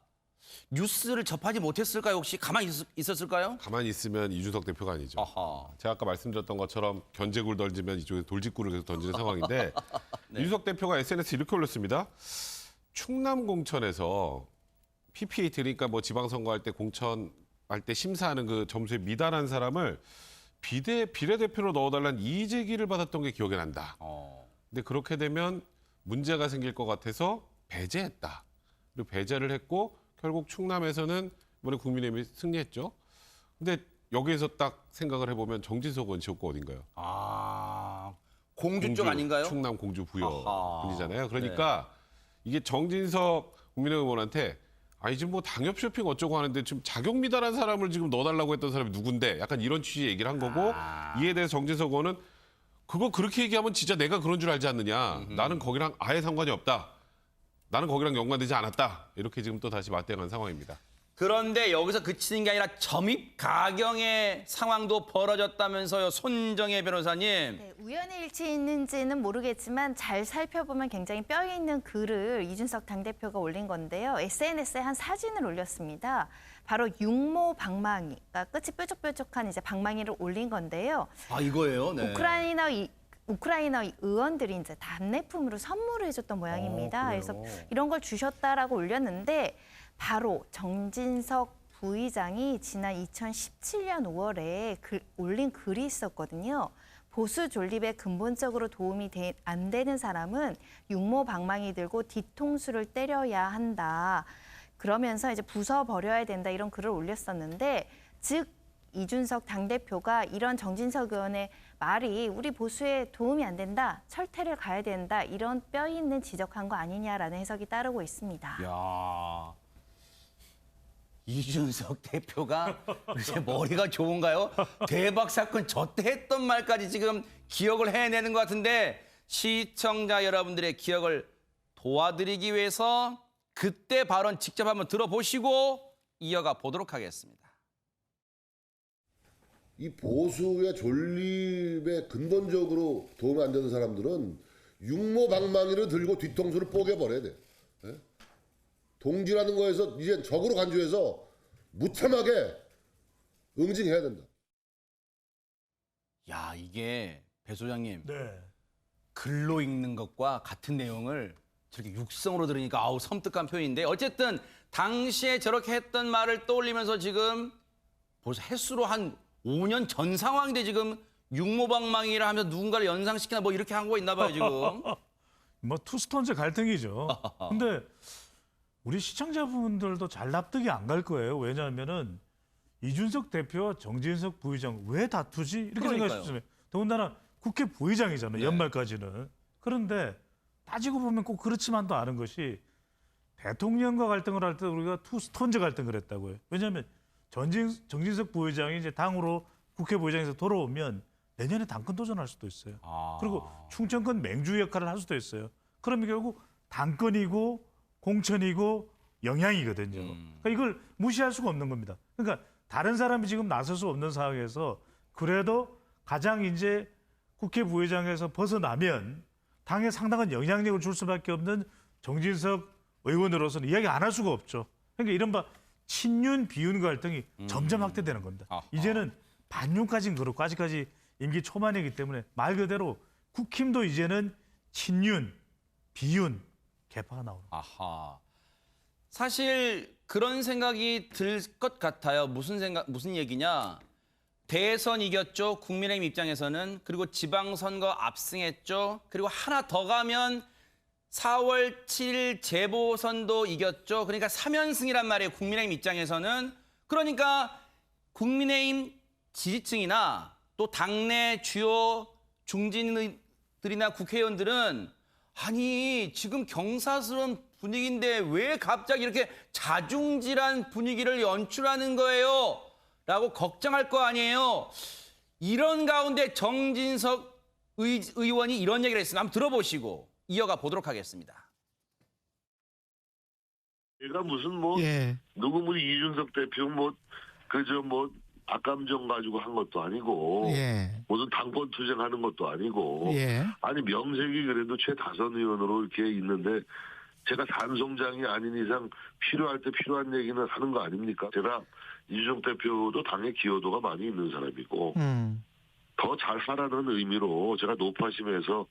뉴스를 접하지 못했을까요? 혹시 가만히 있었을까요? 가만히 있으면 이준석 대표가 아니죠. 아하. 제가 아까 말씀드렸던 것처럼 견제구를 던지면 이쪽에 돌직구를 계속 던지는 상황인데 네. 이준석 대표가 SNS에 이렇게 올렸습니다. 충남 공천에서 PPA 그러니까 뭐 지방선거할 때 공천할 때 심사하는 그 점수에 미달한 사람을 비례대표로 넣어달라는 이의제기를 받았던 게 기억이 난다. 근데 그렇게 되면 문제가 생길 것 같아서 배제했다. 그리고 배제를 했고 결국 충남에서는 이번에 국민의힘이 승리했죠. 근데 여기에서 딱 생각을 해보면 정진석 의원 지역구 어딘가요? 공주 쪽 아닌가요? 충남 공주 부여 아하. 분이잖아요. 그러니까 이게 정진석 국민의힘 의원한테 아니 지금 뭐 당협 쇼핑 어쩌고 하는데 지금 자격 미달한 사람을 지금 넣어달라고 했던 사람이 누군데 약간 이런 취지의 얘기를 한 거고 이에 대해서 정진석 의원은 그거 그렇게 얘기하면 진짜 내가 그런 줄 알지 않느냐. 나는 거기랑 아예 상관이 없다. 나는 거기랑 연관되지 않았다. 이렇게 지금 또 다시 맞대응한 상황입니다. 그런데 여기서 그치는 게 아니라 점입 가경의 상황도 벌어졌다면서요. 손정혜 변호사님. 네, 우연의 일치인지는 모르겠지만 잘 살펴보면 굉장히 뼈 있는 글을 이준석 당대표가 올린 건데요. SNS에 한 사진을 올렸습니다. 바로 육모 방망이, 그러니까 끝이 뾰족뾰족한 이제 방망이를 올린 건데요. 아 이거예요? 네. 우크라이나 의원들이 이제 답례품으로 선물을 해줬던 모양입니다. 그래요? 그래서 이런 걸 주셨다라고 올렸는데 바로 정진석 부의장이 지난 2017년 5월에 올린 글이 있었거든요. 보수 존립에 근본적으로 도움이 안 되는 사람은 육모 방망이 들고 뒤통수를 때려야 한다. 그러면서 이제 부숴버려야 된다 이런 글을 올렸었는데 즉 이준석 당대표가 이런 정진석 의원의 말이 우리 보수에 도움이 안 된다, 철퇴를 가야 된다 이런 뼈 있는 지적한 거 아니냐라는 해석이 따르고 있습니다. 야, 이준석 대표가 이제 머리가 좋은가요? 대박 사건 저때 했던 말까지 지금 기억을 해내는 것 같은데 시청자 여러분들의 기억을 도와드리기 위해서 그때 발언 직접 한번 들어보시고 이어가 보도록 하겠습니다. 이 보수의 존립에 근본적으로 도움이 안 되는 사람들은 육모 방망이를 들고 뒤통수를 뽀개버려야 돼. 예? 동지라는 거에서 이제 적으로 간주해서 무참하게 응징해야 된다. 야, 이게 배 소장님 네. 글로 읽는 것과 같은 내용을 저렇게 육성으로 들으니까 아우 섬뜩한 표현인데 어쨌든 당시에 저렇게 했던 말을 떠올리면서 지금 벌써 횟수로 한 5년 전 상황인데 지금 육모방망이라 하면서 누군가를 연상시키나 뭐 이렇게 한 거 있나 봐요 지금. 뭐 투스톤즈 갈등이죠. 근데 우리 시청자분들도 잘 납득이 안 갈 거예요. 왜냐하면은 이준석 대표와 정진석 부의장 왜 다투지? 이렇게 생각하시잖아요. 더군다나 국회 부의장이잖아요. 네. 연말까지는. 그런데 따지고 보면 꼭 그렇지만도 않은 것이 대통령과 갈등을 할 때 우리가 투스톤즈 갈등을 했다고요. 왜냐하면 정진석 부의장이 이제 당으로 국회 부의장에서 돌아오면 내년에 당권 도전할 수도 있어요. 그리고 충청권 맹주 역할을 할 수도 있어요. 그러면 결국 당권이고 공천이고 영향이거든요. 그러니까 이걸 무시할 수가 없는 겁니다. 그러니까 다른 사람이 지금 나설 수 없는 상황에서 그래도 가장 이제 국회 부의장에서 벗어나면 당에 상당한 영향력을 줄 수밖에 없는 정진석 의원으로서는 이야기 안 할 수가 없죠. 그러니까 이른바 친윤 비윤 갈등이 점점 확대되는 겁니다. 이제는 반윤까지는 그렇고 아직까지 임기 초반이기 때문에 말 그대로 국힘도 이제는 친윤, 비윤 개파가 나오는 거예요. 아하. 사실 그런 생각이 들 것 같아요. 무슨 얘기냐? 대선 이겼죠. 국민의힘 입장에서는. 그리고 지방선거 압승했죠. 그리고 하나 더 가면 4월 7일 재보선도 이겼죠. 그러니까 3연승이란 말이에요. 국민의힘 입장에서는. 그러니까 국민의힘 지지층이나 또 당내 주요 중진들이나 국회의원들은 아니 지금 경사스러운 분위기인데 왜 갑자기 이렇게 자중질환 분위기를 연출하는 거예요? 라고 걱정할 거 아니에요. 이런 가운데 정진석 의원이 이런 얘기를 했습니다. 한번 들어보시고 이어가 보도록 하겠습니다. 얘가 무슨 누구 이준석 대표 악감정 가지고 한 것도 아니고 무슨 당권 투쟁하는 것도 아니고 아니 명색이 그래도 최다선 의원으로 이렇게 있는데 제가 단송장이 아닌 이상 필요할 때 필요한 얘기는 하는 거 아닙니까? 제가 이준석 대표도 당의 기여도가 많이 있는 사람이고 더 잘하라는 의미로 제가 높아심에서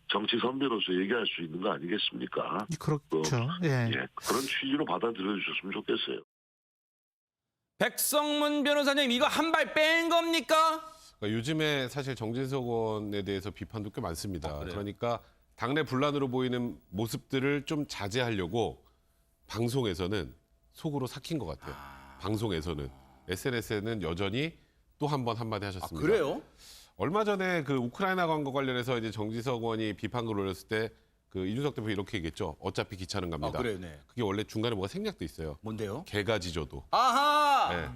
정치 선배로서 얘기할 수 있는 거 아니겠습니까? 그렇죠. 그런 취지로 받아들여 주셨으면 좋겠어요. 백성문 변호사님 이거 한 발 뺀 겁니까? 그러니까 요즘에 사실 정진석 의원에 대해서 비판도 꽤 많습니다. 그러니까 당내 분란으로 보이는 모습들을 좀 자제하려고 방송에서는 속으로 삭힌 것 같아요. 방송에서는. SNS에는 여전히 또 한 번 한마디 하셨습니다. 그래요? 얼마 전에 그 우크라이나 광고 관련해서 이제 정진석 의원이 비판글 올렸을 때 그 이준석 대표 이렇게 얘기했죠. 어차피 기차는 갑니다. 그래요, 네. 그게 원래 중간에 뭐가 생략돼 있어요. 뭔데요? 개가 지져도. 아하! 네.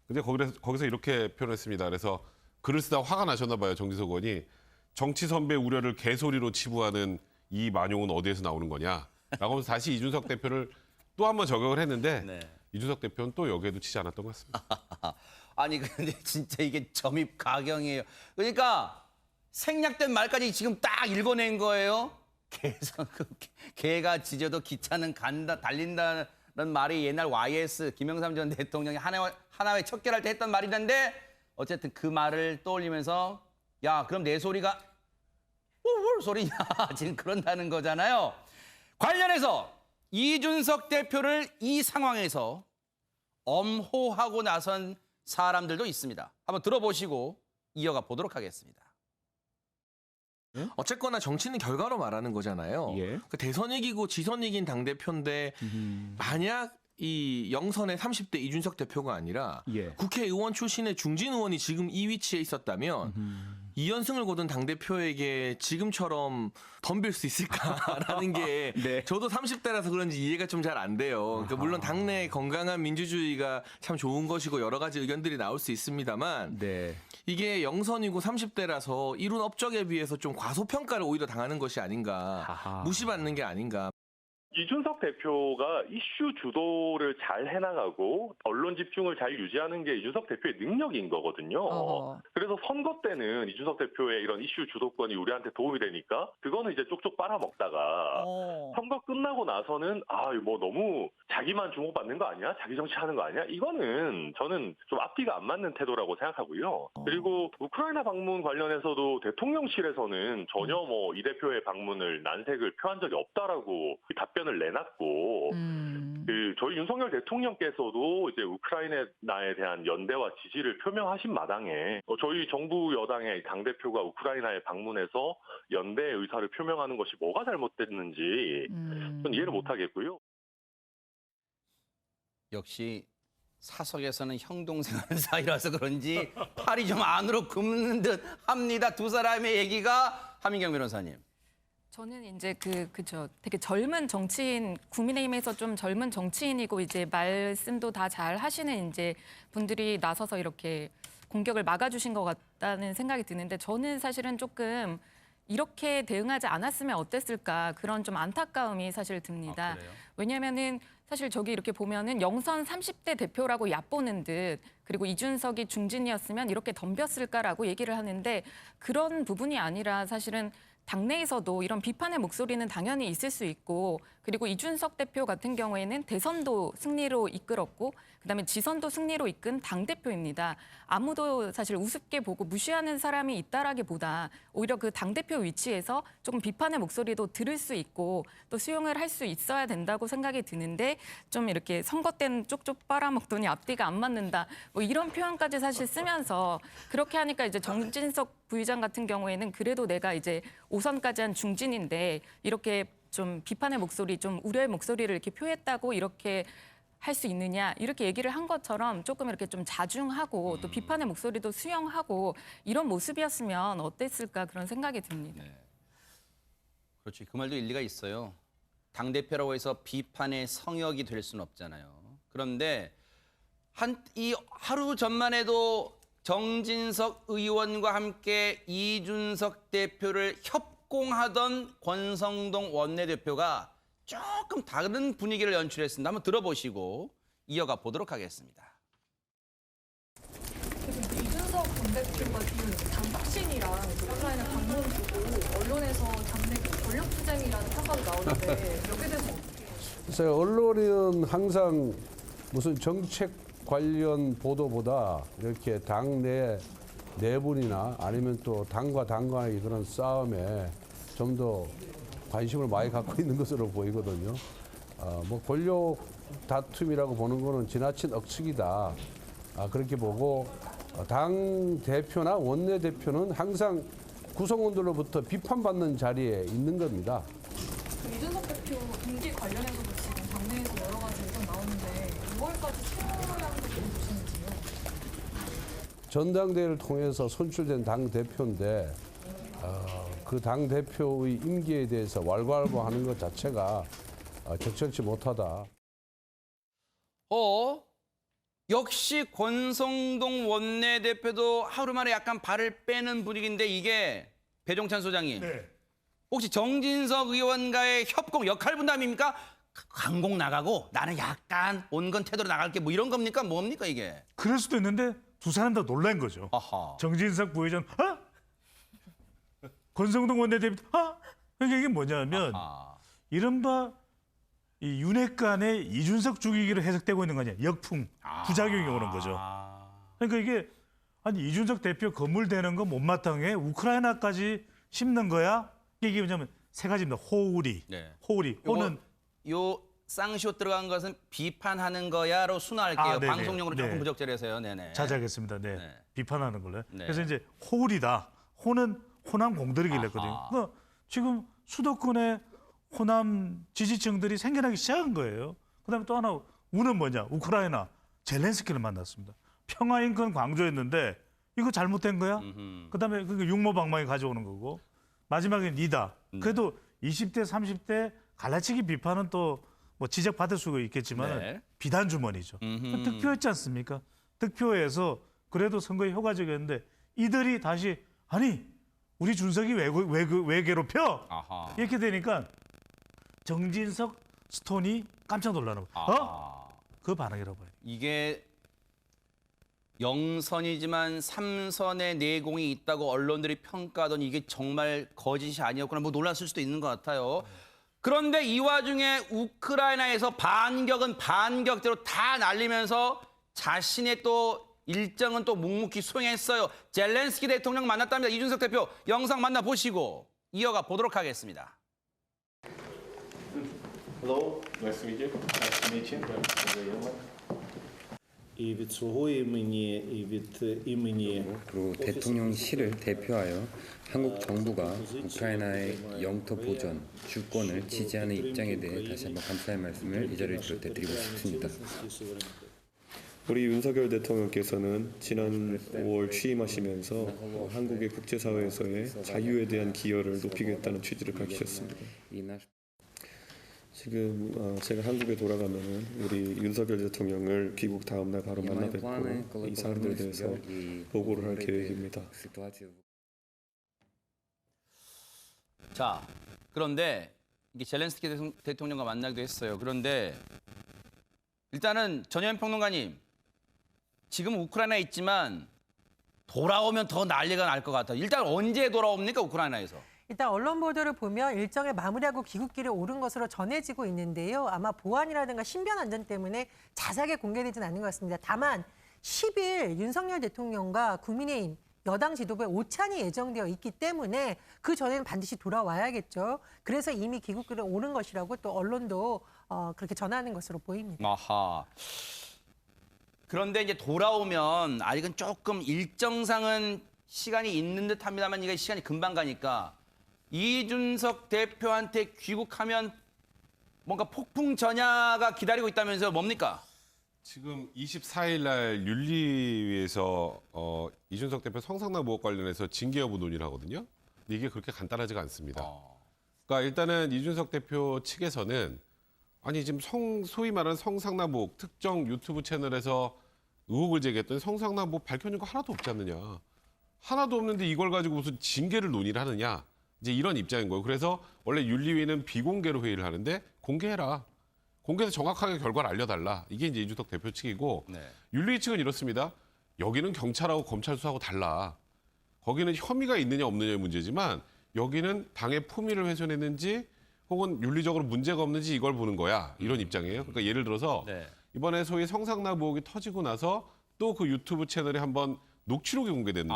근데 거기서 이렇게 표현했습니다. 그래서 글을 쓰다 화가 나셨나 봐요. 정진석 의원이. 정치 선배 우려를 개소리로 치부하는 이 만용은 어디에서 나오는 거냐. 라고 하면서 다시 이준석 대표를 또 한 번 저격을 했는데 이준석 대표는 또 여기에도 치지 않았던 것 같습니다. 아니 근데 진짜 이게 점입 가경이에요. 그러니까 생략된 말까지 지금 딱 읽어낸 거예요. 개가 짖어도 기차는 간다, 달린다는 말이 옛날 YS 김영삼 전 대통령이 하나회 척결할 때 했던 말이던데 어쨌든 그 말을 떠올리면서 야 그럼 내 소리가 뭘 소리냐 지금 그런다는 거잖아요. 관련해서 이준석 대표를 이 상황에서 엄호하고 나선 사람들도 있습니다. 한번 들어보시고 이어가 보도록 하겠습니다. 어쨌거나 정치는 결과로 말하는 거잖아요. 그 대선 이기고 지선 이긴 당대표인데 만약 이 영선의 30대 이준석 대표가 아니라 국회의원 출신의 중진 의원이 지금 이 위치에 있었다면 2연승을 거둔 당대표에게 지금처럼 덤빌 수 있을까라는 게 저도 30대라서 그런지 이해가 좀 잘 안 돼요. 그러니까 물론 당내 건강한 민주주의가 참 좋은 것이고 여러 가지 의견들이 나올 수 있습니다만 이게 영선이고 30대라서 이룬 업적에 비해서 좀 과소평가를 오히려 당하는 것이 아닌가. 무시받는 게 아닌가. 이준석 대표가 이슈 주도를 잘 해나가고 언론 집중을 잘 유지하는 게 이준석 대표의 능력인 거거든요. 그래서 선거 때는 이준석 대표의 이런 이슈 주도권이 우리한테 도움이 되니까 그거는 이제 쪽쪽 빨아먹다가 선거 끝나고 나서는 너무 자기만 주목받는 거 아니야? 자기 정치하는 거 아니야? 이거는 저는 좀 앞뒤가 안 맞는 태도라고 생각하고요. 그리고 우크라이나 방문 관련해서도 대통령실에서는 전혀 이 대표의 방문을 난색을 표한 적이 없다라고 답변을 내놨고 저희 윤석열 대통령께서도 이제 우크라이나에 대한 연대와 지지를 표명하신 마당에 저희 정부 여당의 당대표가 우크라이나에 방문해서 연대의 의사를 표명하는 것이 뭐가 잘못됐는지 전 이해를 못하겠고요. 역시 사석에서는 형동생 하는 사이라서 그런지 팔이 좀 안으로 굽는 듯 합니다. 두 사람의 얘기가. 하민경 변호사님. 저는 이제 그죠. 되게 젊은 정치인, 국민의힘에서 좀 젊은 정치인이고 이제 말씀도 다 잘 하시는 이제 분들이 나서서 이렇게 공격을 막아주신 것 같다는 생각이 드는데 저는 사실은 조금 이렇게 대응하지 않았으면 어땠을까 그런 좀 안타까움이 사실 듭니다. 왜냐하면은 사실 저기 이렇게 보면은 영선 30대 대표라고 얕보는 듯 그리고 이준석이 중진이었으면 이렇게 덤볐을까라고 얘기를 하는데 그런 부분이 아니라 사실은 당내에서도 이런 비판의 목소리는 당연히 있을 수 있고 그리고 이준석 대표 같은 경우에는 대선도 승리로 이끌었고 그다음에 지선도 승리로 이끈 당대표입니다. 아무도 사실 우습게 보고 무시하는 사람이 있다라기보다 오히려 그 당대표 위치에서 조금 비판의 목소리도 들을 수 있고 또 수용을 할 수 있어야 된다고 생각이 드는데 좀 이렇게 선거 때는 쪽쪽 빨아먹더니 앞뒤가 안 맞는다 뭐 이런 표현까지 사실 쓰면서 그렇게 하니까 이제 정진석 부의장 같은 경우에는 그래도 내가 이제 5선까지 한 중진인데 이렇게 좀 비판의 목소리, 좀 우려의 목소리를 이렇게 표했다고 이렇게 할 수 있느냐 이렇게 얘기를 한 것처럼 조금 이렇게 좀 자중하고 또 비판의 목소리도 수용하고 이런 모습이었으면 어땠을까 그런 생각이 듭니다. 그렇지. 그 말도 일리가 있어요. 당대표라고 해서 비판의 성역이 될 수는 없잖아요. 그런데 이 하루 전만 해도 정진석 의원과 함께 이준석 대표를 협공하던 권성동 원내대표가 조금 다른 분위기를 연출했습니다. 한번 들어보시고 이어가 보도록 하겠습니다. 이준석 원내대표가 지금 당신이랑 우크라이나 방문 두고 언론에서 장래 권력투쟁이라는 평가도 나오는데 여기에 대해서 어떻게? 글쎄요, 언론은 항상 무슨 정책 관련 보도보다 이렇게 당내 내분이나 아니면 또 당과 당 간의 그런 싸움에 좀 더 관심을 많이 갖고 있는 것으로 보이거든요. 뭐 권력 다툼이라고 보는 거는 지나친 억측이다. 그렇게 보고 당 대표나 원내 대표는 항상 구성원들로부터 비판받는 자리에 있는 겁니다. 이준석 대표 동기 관련해서도 지금 당내에서 여러 가지 의견 나오는데 6월까지 채용하는 것도 보시는지요? 전당대회를 통해서 선출된 당 대표인데 그 당 대표의 임기에 대해서 왈가왈부하는 것 자체가 적절치 못하다. 역시 권성동 원내대표도 하루 만에 약간 발을 빼는 분위기인데 이게 배종찬 소장님. 혹시 정진석 의원과의 협공 역할 분담입니까? 강공 나가고 나는 약간 온건 태도로 나갈게 뭐 이런 겁니까? 뭡니까 이게? 그럴 수도 있는데 두 사람 다 놀란 거죠. 정진석 부회장 권성동 원내대표 그러니까 이게 뭐냐면 이른바 이 윤핵관의 이준석 죽이기로 해석되고 있는 거 아니야. 역풍, 부작용이 오는 거죠. 그러니까 이게 아니 이준석 대표 건물 되는 거 못마땅해 우크라이나까지 심는 거야? 이게 뭐냐면 세 가지입니다. 호우리, 호는 요 쌍시옷 들어간 것은 비판하는 거야로 순화할게요. 방송용으로 조금 부적절해서요. 네네. 자제하겠습니다. 비판하는 걸로. 그래서 이제 호울이다. 호는 호남 공들이기를 했거든요. 그러니까 지금 수도권에 호남 지지층들이 생겨나기 시작한 거예요. 그다음에 또 하나 우는 뭐냐? 우크라이나 젤렌스키를 만났습니다. 평화인권 강조했는데 이거 잘못된 거야? 그다음에 그 육모방망이 가져오는 거고 마지막엔 이다. 그래도 20대, 30대 갈라치기 비판은 또 뭐 지적받을 수가 있겠지만 비단 주머니죠. 득표했지 않습니까? 득표해서 그래도 선거에 효과적이었는데 이들이 다시 아니 우리 준석이 왜 괴롭혀? 이렇게 되니까 정진석 스톤이 깜짝 놀라는 거예요. 그 반응이라고 봐요. 이게 0선이지만 3선의 내공이 있다고 언론들이 평가하던 이게 정말 거짓이 아니었구나 뭐 놀랐을 수도 있는 것 같아요. 그런데 이 와중에 우크라이나에서 반격은 반격대로 다 날리면서 자신의 또 일정은 또 묵묵히 수행했어요. 젤렌스키 대통령 만났답니다. 이준석 대표 영상 만나보시고 이어가 보도록 하겠습니다. Hello, nice to meet you. Nice to meet you. І від свого імені, і від імені 그리고 대통령실을 대표하여 한국 정부가 우크라이나의 영토 보전, 주권을 지지하는 입장에 대해 다시 한번 감사의 말씀을 이 자리를 비롯해 드리고 싶습니다. 우리 윤석열 대통령께서는 지난 5월 취임하시면서 한국의 국제사회에서의 자유에 대한 기여를 높이겠다는 취지를 밝히셨습니다. 지금 제가 한국에 돌아가면은 우리 윤석열 대통령을 귀국 다음 날 바로 만나 뵙고 이 사람들에 대해서 보고를 할 계획입니다. 자, 그런데 이게 젤렌스키 대통령과 만나기도 했어요. 그런데 일단은 전혜연 평론가님, 지금 우크라이나에 있지만 돌아오면 더 난리가 날 것 같아요. 일단 언제 돌아옵니까, 우크라이나에서? 일단 언론 보도를 보면 일정을 마무리하고 귀국길에 오른 것으로 전해지고 있는데요. 아마 보안이라든가 신변 안전 때문에 자세하게 공개되지는 않는 것 같습니다. 다만 10일 윤석열 대통령과 국민의힘 여당 지도부의 오찬이 예정되어 있기 때문에 그 전에는 반드시 돌아와야겠죠. 그래서 이미 귀국길에 오른 것이라고 또 언론도 그렇게 전하는 것으로 보입니다. 아하. 그런데 이제 돌아오면 아직은 조금 일정상은 시간이 있는 듯합니다만 이게 시간이 금방 가니까 이준석 대표한테 귀국하면 뭔가 폭풍 전야가 기다리고 있다면서요. 뭡니까? 지금 24일 날 윤리위에서 이준석 대표 성상납 의혹 관련해서 징계 여부 논의를 하거든요. 근데 이게 그렇게 간단하지가 않습니다. 그러니까 일단은 이준석 대표 측에서는 아니 지금 소위 말하는 성상납 의혹 특정 유튜브 채널에서 의혹을 제기했더니 성상납 의혹 밝혀진 거 하나도 없지 않느냐. 하나도 없는데 이걸 가지고 무슨 징계를 논의를 하느냐. 이제 이런 입장인 거예요. 그래서 원래 윤리위는 비공개로 회의를 하는데 공개해라. 공개해서 정확하게 결과를 알려달라. 이게 이제 이준석 대표 측이고 윤리위 측은 이렇습니다. 여기는 경찰하고 검찰 수사하고 달라. 거기는 혐의가 있느냐 없느냐의 문제지만 여기는 당의 품위를 훼손했는지 혹은 윤리적으로 문제가 없는지 이걸 보는 거야. 이런 입장이에요. 그러니까 예를 들어서 이번에 소위 성상납 의혹이 터지고 나서 또 그 유튜브 채널에 한번 녹취록이 공개된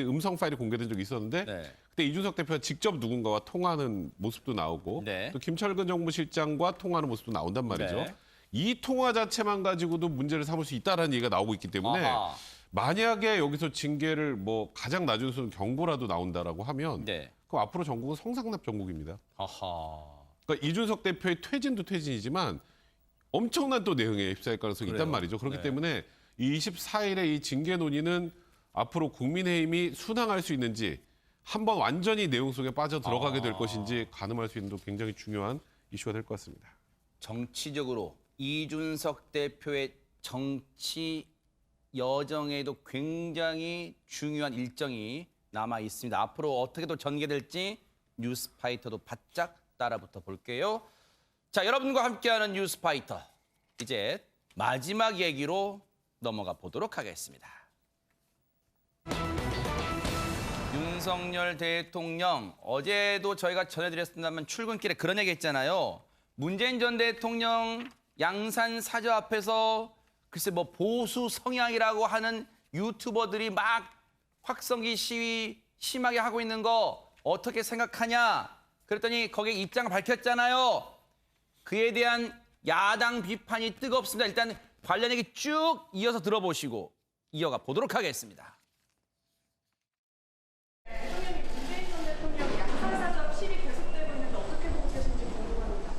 음성 파일이 공개된 적이 있었는데 그때 이준석 대표가 직접 누군가와 통화하는 모습도 나오고 또 김철근 정무실장과 통화하는 모습도 나온단 말이죠. 이 통화 자체만 가지고도 문제를 삼을 수 있다라는 얘기가 나오고 있기 때문에 만약에 여기서 징계를 뭐 가장 낮은 수는 경고라도 나온다라고 하면 그럼 앞으로 전국은 성상납 전국입니다. 그러니까 이준석 대표의 퇴진도 퇴진이지만 엄청난 또 내용에 휩싸일 가능성이 있단 말이죠. 그렇기 때문에 이 24일에 이 징계 논의는 앞으로 국민의힘이 순항할 수 있는지 한번 완전히 내용 속에 빠져 들어가게 될 것인지 가늠할 수 있는 굉장히 중요한 이슈가 될 것 같습니다. 정치적으로 이준석 대표의 정치 여정에도 굉장히 중요한 일정이 남아 있습니다. 앞으로 어떻게 또 전개될지 뉴스파이터도 바짝 따라붙어 볼게요. 자, 여러분과 함께하는 뉴스파이터. 이제 마지막 얘기로 넘어가 보도록 하겠습니다. 윤석열 대통령, 어제도 저희가 전해드렸습니다만 출근길에 그런 얘기 했잖아요. 문재인 전 대통령 양산 사저 앞에서 글쎄 뭐 보수 성향이라고 하는 유튜버들이 막 확성기 시위 심하게 하고 있는 거 어떻게 생각하냐? 그랬더니 거기에 입장을 밝혔잖아요. 그에 대한 야당 비판이 뜨겁습니다. 일단 관련 얘기 쭉 이어서 들어보시고 이어가 보도록 하겠습니다. 문재인 전 대통령 양산사저 시위 계속되고 있는데 어떻게 보고 계신지 궁금합니다.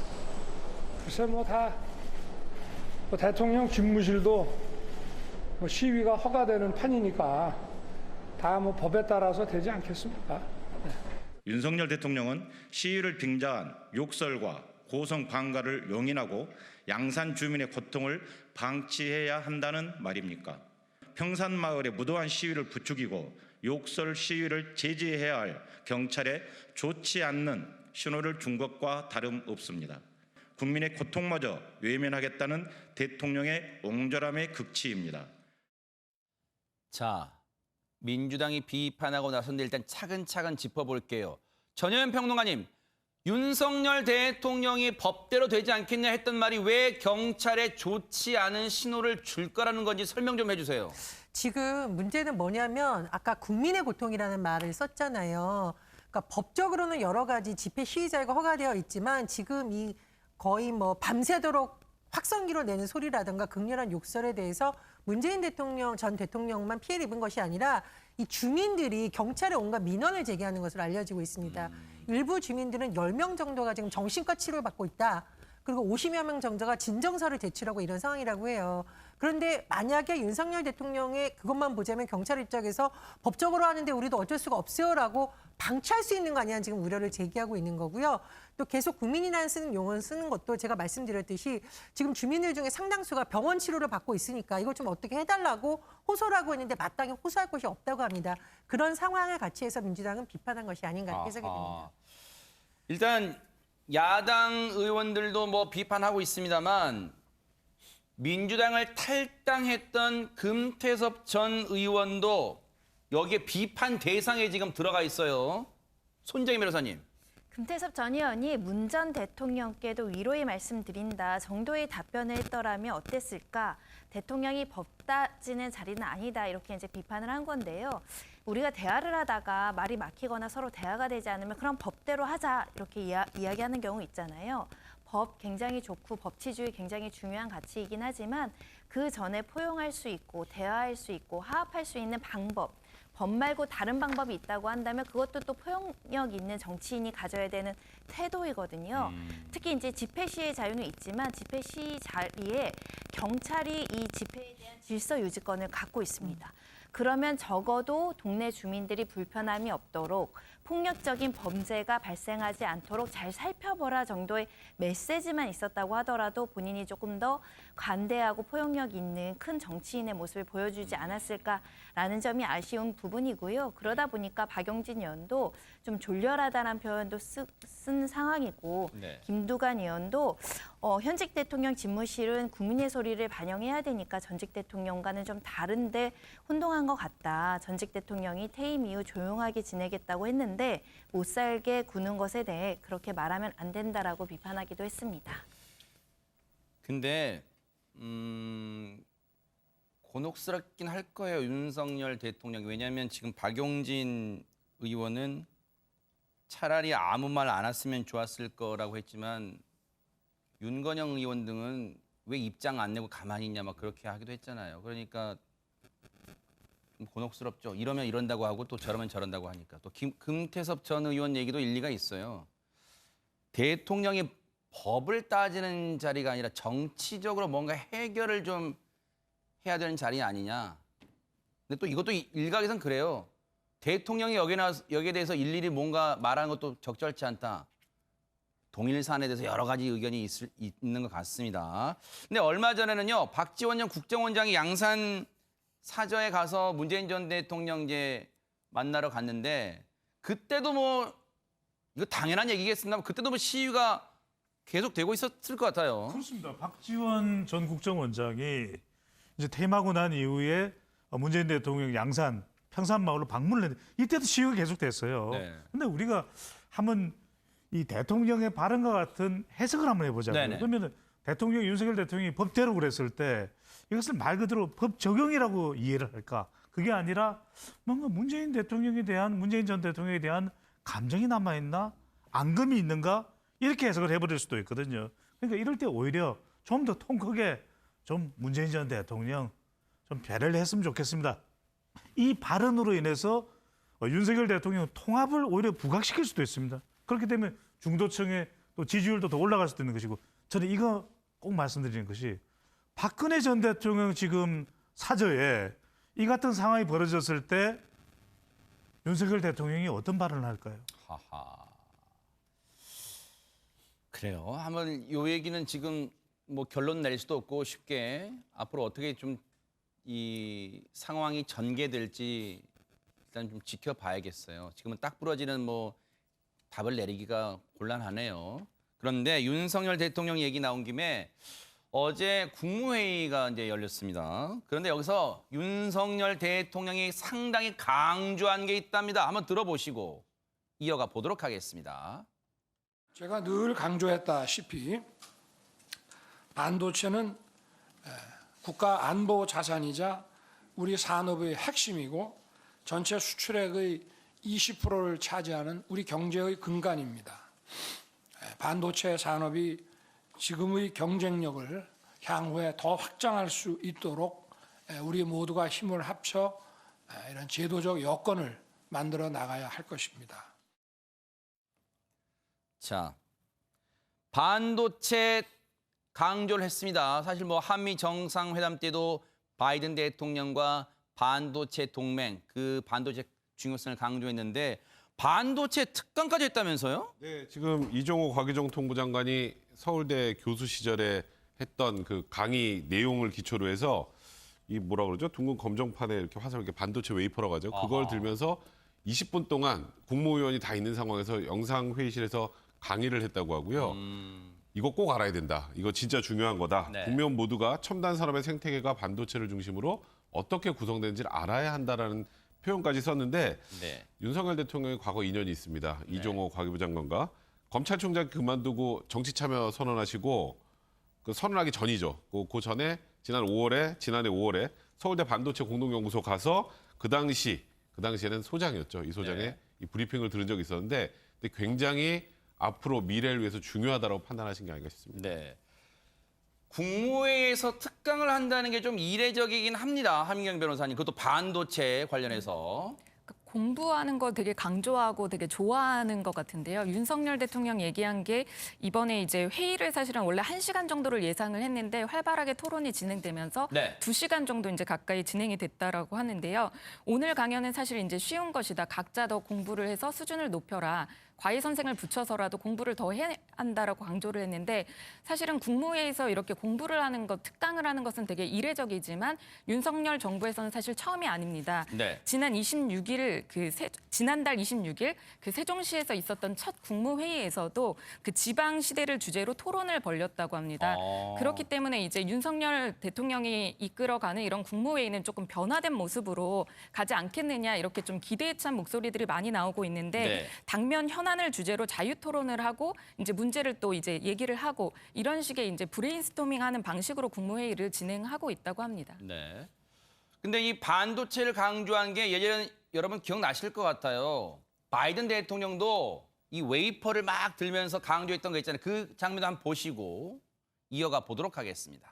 글쎄 대통령 집무실도 시위가 허가되는 판이니까 다 법에 따라서 되지 않겠습니까? 윤석열 대통령은 시위를 빙자한 욕설과 고성 방가를 용인하고 양산 주민의 고통을 방치해야 한다는 말입니까? 평산마을의 무도한 시위를 부추기고 욕설 시위를 제지해야 할 경찰에 좋지 않는 신호를 준 것과 다름없습니다. 국민의 고통마저 외면하겠다는 대통령의 옹졸함의 극치입니다. 자, 민주당이 비판하고 나섰는데 일단 차근차근 짚어볼게요. 전혜연 평론가님, 윤석열 대통령이 법대로 되지 않겠냐 했던 말이 왜 경찰에 좋지 않은 신호를 줄 거라는 건지 설명 좀 해주세요. 지금 문제는 뭐냐면 아까 국민의 고통이라는 말을 썼잖아요. 그러니까 법적으로는 여러 가지 집회 시위 자유가 허가되어 있지만 지금 이 거의 밤새도록 확성기로 내는 소리라든가 극렬한 욕설에 대해서 문재인 대통령 전 대통령만 피해를 입은 것이 아니라 이 주민들이 경찰에 온갖 민원을 제기하는 것으로 알려지고 있습니다. 일부 주민들은 10명 정도가 지금 정신과 치료를 받고 있다. 그리고 50여 명 정도가 진정서를 제출하고 이런 상황이라고 해요. 그런데 만약에 윤석열 대통령의 그것만 보자면 경찰 입장에서 법적으로 하는데 우리도 어쩔 수가 없어요라고 방치할 수 있는 거 아니냐 지금 우려를 제기하고 있는 거고요. 또 계속 국민이라는 쓰는 용어를 쓰는 것도 제가 말씀드렸듯이 지금 주민들 중에 상당수가 병원 치료를 받고 있으니까 이걸 좀 어떻게 해달라고 호소를 하고 있는데 마땅히 호소할 곳이 없다고 합니다. 그런 상황을 같이 해서 민주당은 비판한 것이 아닌가 해석이 됩니다. 일단 야당 의원들도 뭐 비판하고 있습니다만 민주당을 탈당했던 금태섭 전 의원도 여기에 비판 대상에 지금 들어가 있어요. 손정희 변호사님. 금태섭 전 의원이 문 전 대통령께도 위로의 말씀드린다 정도의 답변을 했더라면 어땠을까? 대통령이 법 따지는 자리는 아니다 이렇게 이제 비판을 한 건데요. 우리가 대화를 하다가 말이 막히거나 서로 대화가 되지 않으면 그럼 법대로 하자 이렇게 이야기하는 경우 있잖아요. 법 굉장히 좋고 법치주의 굉장히 중요한 가치이긴 하지만 그 전에 포용할 수 있고 대화할 수 있고 화합할 수 있는 방법, 법 말고 다른 방법이 있다고 한다면 그것도 또 포용력 있는 정치인이 가져야 되는 태도이거든요. 특히 이제 집회 시의 자유는 있지만 집회 시 자리에 경찰이 이 집회에 대한 질서 유지권을 갖고 있습니다. 그러면 적어도 동네 주민들이 불편함이 없도록 폭력적인 범죄가 발생하지 않도록 잘 살펴보라 정도의 메시지만 있었다고 하더라도 본인이 조금 더 관대하고 포용력 있는 큰 정치인의 모습을 보여주지 않았을까라는 점이 아쉬운 부분이고요. 그러다 보니까 박용진 의원도 좀 졸렬하다는 표현도 쓴 상황이고 네. 김두관 의원도 현직 대통령 집무실은 국민의 소리를 반영해야 되니까 전직 대통령과는 좀 다른데 혼동한 것 같다. 전직 대통령이 퇴임 이후 조용하게 지내겠다고 했는데 못 살게 구는 것에 대해 그렇게 말하면 안 된다라고 비판하기도 했습니다. 근데 곤혹스럽긴 할 거예요. 윤석열 대통령이. 왜냐하면 지금 박용진 의원은 차라리 아무 말 안 했으면 좋았을 거라고 했지만 윤건영 의원 등은 왜 입장 안 내고 가만히 있냐 막 그렇게 하기도 했잖아요. 그러니까 곤혹스럽죠. 이러면 이런다고 하고 또 저러면 저런다고 하니까. 또 금태섭 전 의원 얘기도 일리가 있어요. 대통령이 법을 따지는 자리가 아니라 정치적으로 뭔가 해결을 좀 해야 되는 자리 아니냐. 근데 또 이것도 일각에선 그래요. 대통령이 여기에 대해서 일일이 뭔가 말하는 것도 적절치 않다. 동일 사안에 대해서 여러 가지 의견이 있는 것 같습니다. 근데 얼마 전에는요, 박지원 전 국정원장이 양산 사저에 가서 문재인 전 대통령 이제 만나러 갔는데 그때도 뭐 이거 당연한 얘기겠습니다. 그때도 뭐 시위가 계속 되고 있었을 것 같아요. 그렇습니다. 박지원 전 국정원장이 이제 퇴임하고 난 이후에 문재인 대통령 양산 평산마을로 방문을 했는데 이때도 시위가 계속됐어요. 그런데 우리가 한번 이 대통령의 발언과 같은 해석을 한번 해보자고요. 그러면 대통령 윤석열 대통령이 법대로 그랬을 때 이것을 말 그대로 법 적용이라고 이해를 할까? 그게 아니라 뭔가 문재인 전 대통령에 대한 감정이 남아있나? 앙금이 있는가? 이렇게 해석을 해버릴 수도 있거든요. 그러니까 이럴 때 오히려 좀 더 통크게 좀 문재인 전 대통령 좀 배려를 했으면 좋겠습니다. 이 발언으로 인해서 윤석열 대통령 통합을 오히려 부각시킬 수도 있습니다. 그렇게 되면 중도층의 또 지지율도 더 올라갈 수도 있는 것이고 저는 이거 꼭 말씀드리는 것이 박근혜 전 대통령 지금 사저에 이 같은 상황이 벌어졌을 때 윤석열 대통령이 어떤 발언을 할까요? 하하. 그래요. 한번 요 얘기는 지금 뭐 결론 낼 수도 없고 쉽게 앞으로 어떻게 좀 이 상황이 전개될지 일단 좀 지켜봐야겠어요. 지금은 딱 부러지는 뭐 답을 내리기가 곤란하네요. 그런데 윤석열 대통령 얘기 나온 김에 어제 국무회의가 이제 열렸습니다. 그런데 여기서 윤석열 대통령이 상당히 강조한 게 있답니다. 한번 들어보시고 이어가 보도록 하겠습니다. 제가 늘 강조했다시피 반도체는 국가 안보 자산이자 우리 산업의 핵심이고 전체 수출액의 20%를 차지하는 우리 경제의 근간입니다. 반도체 산업이 지금의 경쟁력을 향후에 더 확장할 수 있도록 우리 모두가 힘을 합쳐 이런 제도적 여건을 만들어 나가야 할 것입니다. 자, 반도체 강조를 했습니다. 사실 뭐 한미 정상회담 때도 바이든 대통령과 반도체 동맹, 그 반도체 중요성을 강조했는데 반도체 특강까지 했다면서요? 네, 지금 이종호 과기정 통부장관이 서울대 교수 시절에 했던 그 강의 내용을 기초로 해서 이 뭐라 그러죠? 둥근 검정판에 이렇게 화살 이렇게 반도체 웨이퍼라고 하죠. 그걸 들면서 20분 동안 국무위원이 다 있는 상황에서 영상 회의실에서 강의를 했다고 하고요. 이거 꼭 알아야 된다. 이거 진짜 중요한 거다. 네. 국민 모두가 첨단 산업의 생태계가 반도체를 중심으로 어떻게 구성되는지를 알아야 한다라는 표현까지 썼는데 네. 윤석열 대통령의 과거 인연이 있습니다. 이종호 과기부 장관과 검찰총장 그만두고 정치 참여 선언하시고 그 선언하기 전이죠. 그 전에 지난해 5월에 서울대 반도체 공동연구소 가서 그 당시에는 소장이었죠. 이 소장의 이 브리핑을 들은 적이 있었는데 근데 굉장히 앞으로 미래를 위해서 중요하다고 판단하신 게 아닌가 싶습니다. 네. 국무회의에서 특강을 한다는 게 좀 이례적이긴 합니다. 하민경 변호사님. 그것도 반도체 관련해서. 공부하는 거 되게 강조하고 되게 좋아하는 것 같은데요. 윤석열 대통령 얘기한 게 이번에 이제 회의를 사실은 원래 1시간 정도를 예상을 했는데 활발하게 토론이 진행되면서 네. 2시간 정도 이제 가까이 진행이 됐다라고 하는데요. 오늘 강연은 사실 이제 쉬운 것이다. 각자 더 공부를 해서 수준을 높여라. 과외 선생을 붙여서라도 공부를 더 해야 한다라고 강조를 했는데 사실은 국무회의에서 이렇게 공부를 하는 것, 특강을 하는 것은 되게 이례적이지만 윤석열 정부에서는 사실 처음이 아닙니다. 네. 지난달 26일 그 세종시에서 있었던 첫 국무회의에서도 그 지방 시대를 주제로 토론을 벌였다고 합니다. 그렇기 때문에 이제 윤석열 대통령이 이끌어가는 이런 국무회의는 조금 변화된 모습으로 가지 않겠느냐 이렇게 좀 기대에 찬 목소리들이 많이 나오고 있는데 네. 당면 현안을 주제로 자유 토론을 하고 이제 문제를 또 이제 얘기를 하고 이런 식의 이제 브레인스토밍하는 방식으로 국무회의를 진행하고 있다고 합니다. 네. 근데 이 반도체를 강조한 게 예전에 여러분 기억나실 것 같아요. 바이든 대통령도 이 웨이퍼를 막 들면서 강조했던 거 있잖아요. 그 장면도 한번 보시고 이어가 보도록 하겠습니다.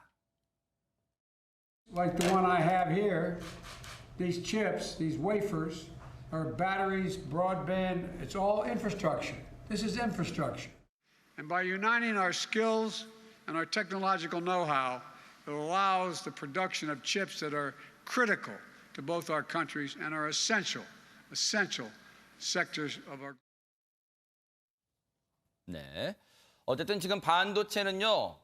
Like the one I have here, these chips, these wafers, are batteries, broadband, it's all infrastructure. This is infrastructure. And by uniting our skills and our technological know-how, it allows the production of chips that are critical to both our countries and are essential sectors of our. 네. 어쨌든 지금 반도체는요.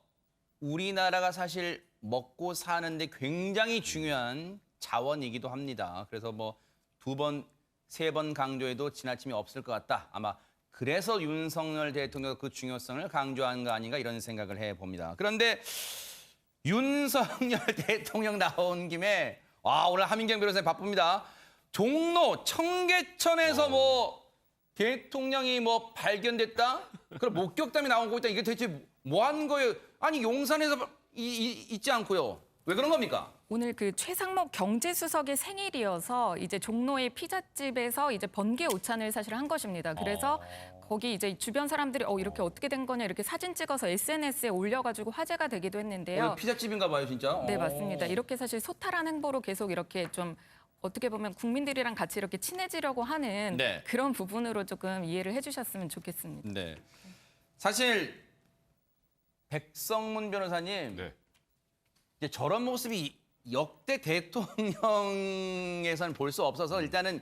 우리나라가 사실 먹고 사는데 굉장히 중요한 자원이기도 합니다. 그래서 뭐 2번, 3번 강조해도 지나침이 없을 것 같다. 아마 그래서 윤석열 대통령 그 중요성을 강조한 거 아닌가 이런 생각을 해봅니다. 그런데 윤석열 대통령 나온 김에 오늘 하민경 변호사님 바쁩니다. 종로 청계천에서 뭐 대통령이 뭐 발견됐다? 그럼 목격담이 나오고 있다. 이게 대체 뭐 하는 거예요? 아니 용산에서 있지 않고요. 왜 그런 겁니까? 오늘 그 최상목 경제수석의 생일이어서 이제 종로의 피자집에서 이제 번개 오찬을 사실 한 것입니다. 그래서 거기 이제 주변 사람들이 이렇게 어떻게 된 거냐 이렇게 사진 찍어서 SNS에 올려가지고 화제가 되기도 했는데요. 피자집인가 봐요, 진짜. 네, 맞습니다. 이렇게 사실 소탈한 행보로 계속 이렇게 좀 어떻게 보면 국민들이랑 같이 이렇게 친해지려고 하는 네. 그런 부분으로 조금 이해를 해주셨으면 좋겠습니다. 네. 사실 백성문 변호사님 이제 저런 모습이 역대 대통령에서는 볼 수 없어서 일단은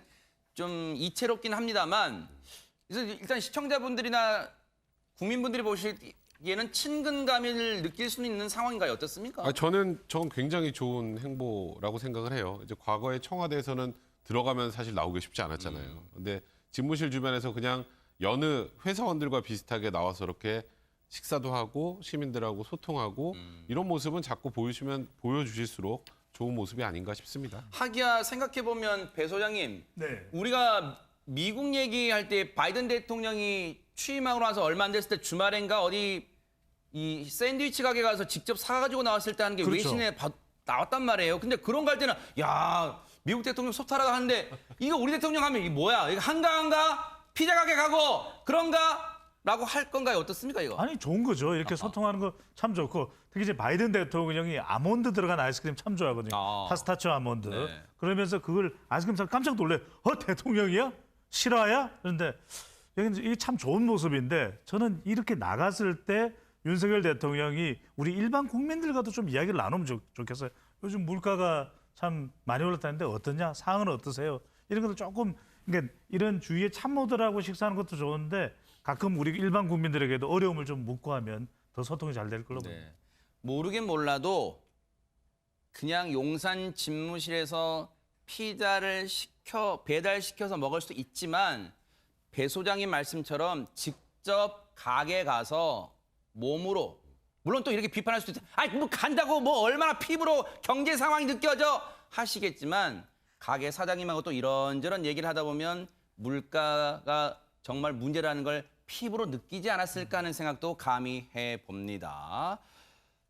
좀 이채롭긴 합니다만 그래서 일단 시청자분들이나 국민분들이 보시기에는 친근감을 느낄 수 있는 상황인가요? 어떻습니까? 저는 굉장히 좋은 행보라고 생각을 해요. 이제 과거에 청와대에서는 들어가면 사실 나오기 쉽지 않았잖아요. 근데 집무실 주변에서 그냥 여느 회사원들과 비슷하게 나와서 이렇게 식사도 하고 시민들하고 소통하고 이런 모습은 자꾸 보여주실수록 좋은 모습이 아닌가 싶습니다. 하기야 생각해보면 배 소장님, 네. 우리가 미국 얘기할 때 바이든 대통령이 취임하고 나서 얼마 안 됐을 때 주말인가 어디 이 샌드위치 가게 가서 직접 사가지고 나왔을 때 하는 게 그렇죠. 외신에 나왔단 말이에요. 근데 그런 거 할 때는 야 미국 대통령 소탈하다 하는데 이거 우리 대통령 하면 이게 뭐야? 이거 한가한가? 피자 가게 가고 그런가? 라고 할 건가요? 어떻습니까 이거? 아니 좋은 거죠. 이렇게 소통하는 거 참 좋고 특히 이제 바이든 대통령이 아몬드 들어간 아이스크림 참 좋아하거든요. 파스타치오 아몬드. 네. 그러면서 그걸 아이스크림 사서 깜짝 놀래. 대통령이야? 실화야? 그런데 이게 참 좋은 모습인데 저는 이렇게 나갔을 때 윤석열 대통령이 우리 일반 국민들과도 좀 이야기를 나누면 좋겠어요. 요즘 물가가 참 많이 올랐다는데 어떠냐? 상황은 어떠세요? 이런 것도 조금 그러니까 이런 주위에 참모들하고 식사하는 것도 좋은데 가끔 우리 일반 국민들에게도 어려움을 좀 묻고 하면 더 소통이 잘 될 걸로 봅니다. 모르긴 몰라도 그냥 용산 집무실에서 피자를 배달시켜서 먹을 수도 있지만 배 소장님 말씀처럼 직접 가게 가서 몸으로, 물론 또 이렇게 비판할 수도 있어요. 아니 뭐 간다고 뭐 얼마나 피부로 경제 상황이 느껴져 하시겠지만, 가게 사장님하고 또 이런저런 얘기를 하다 보면 물가가 정말 문제라는 걸 피부로 느끼지 않았을까 하는 생각도 감히 해봅니다.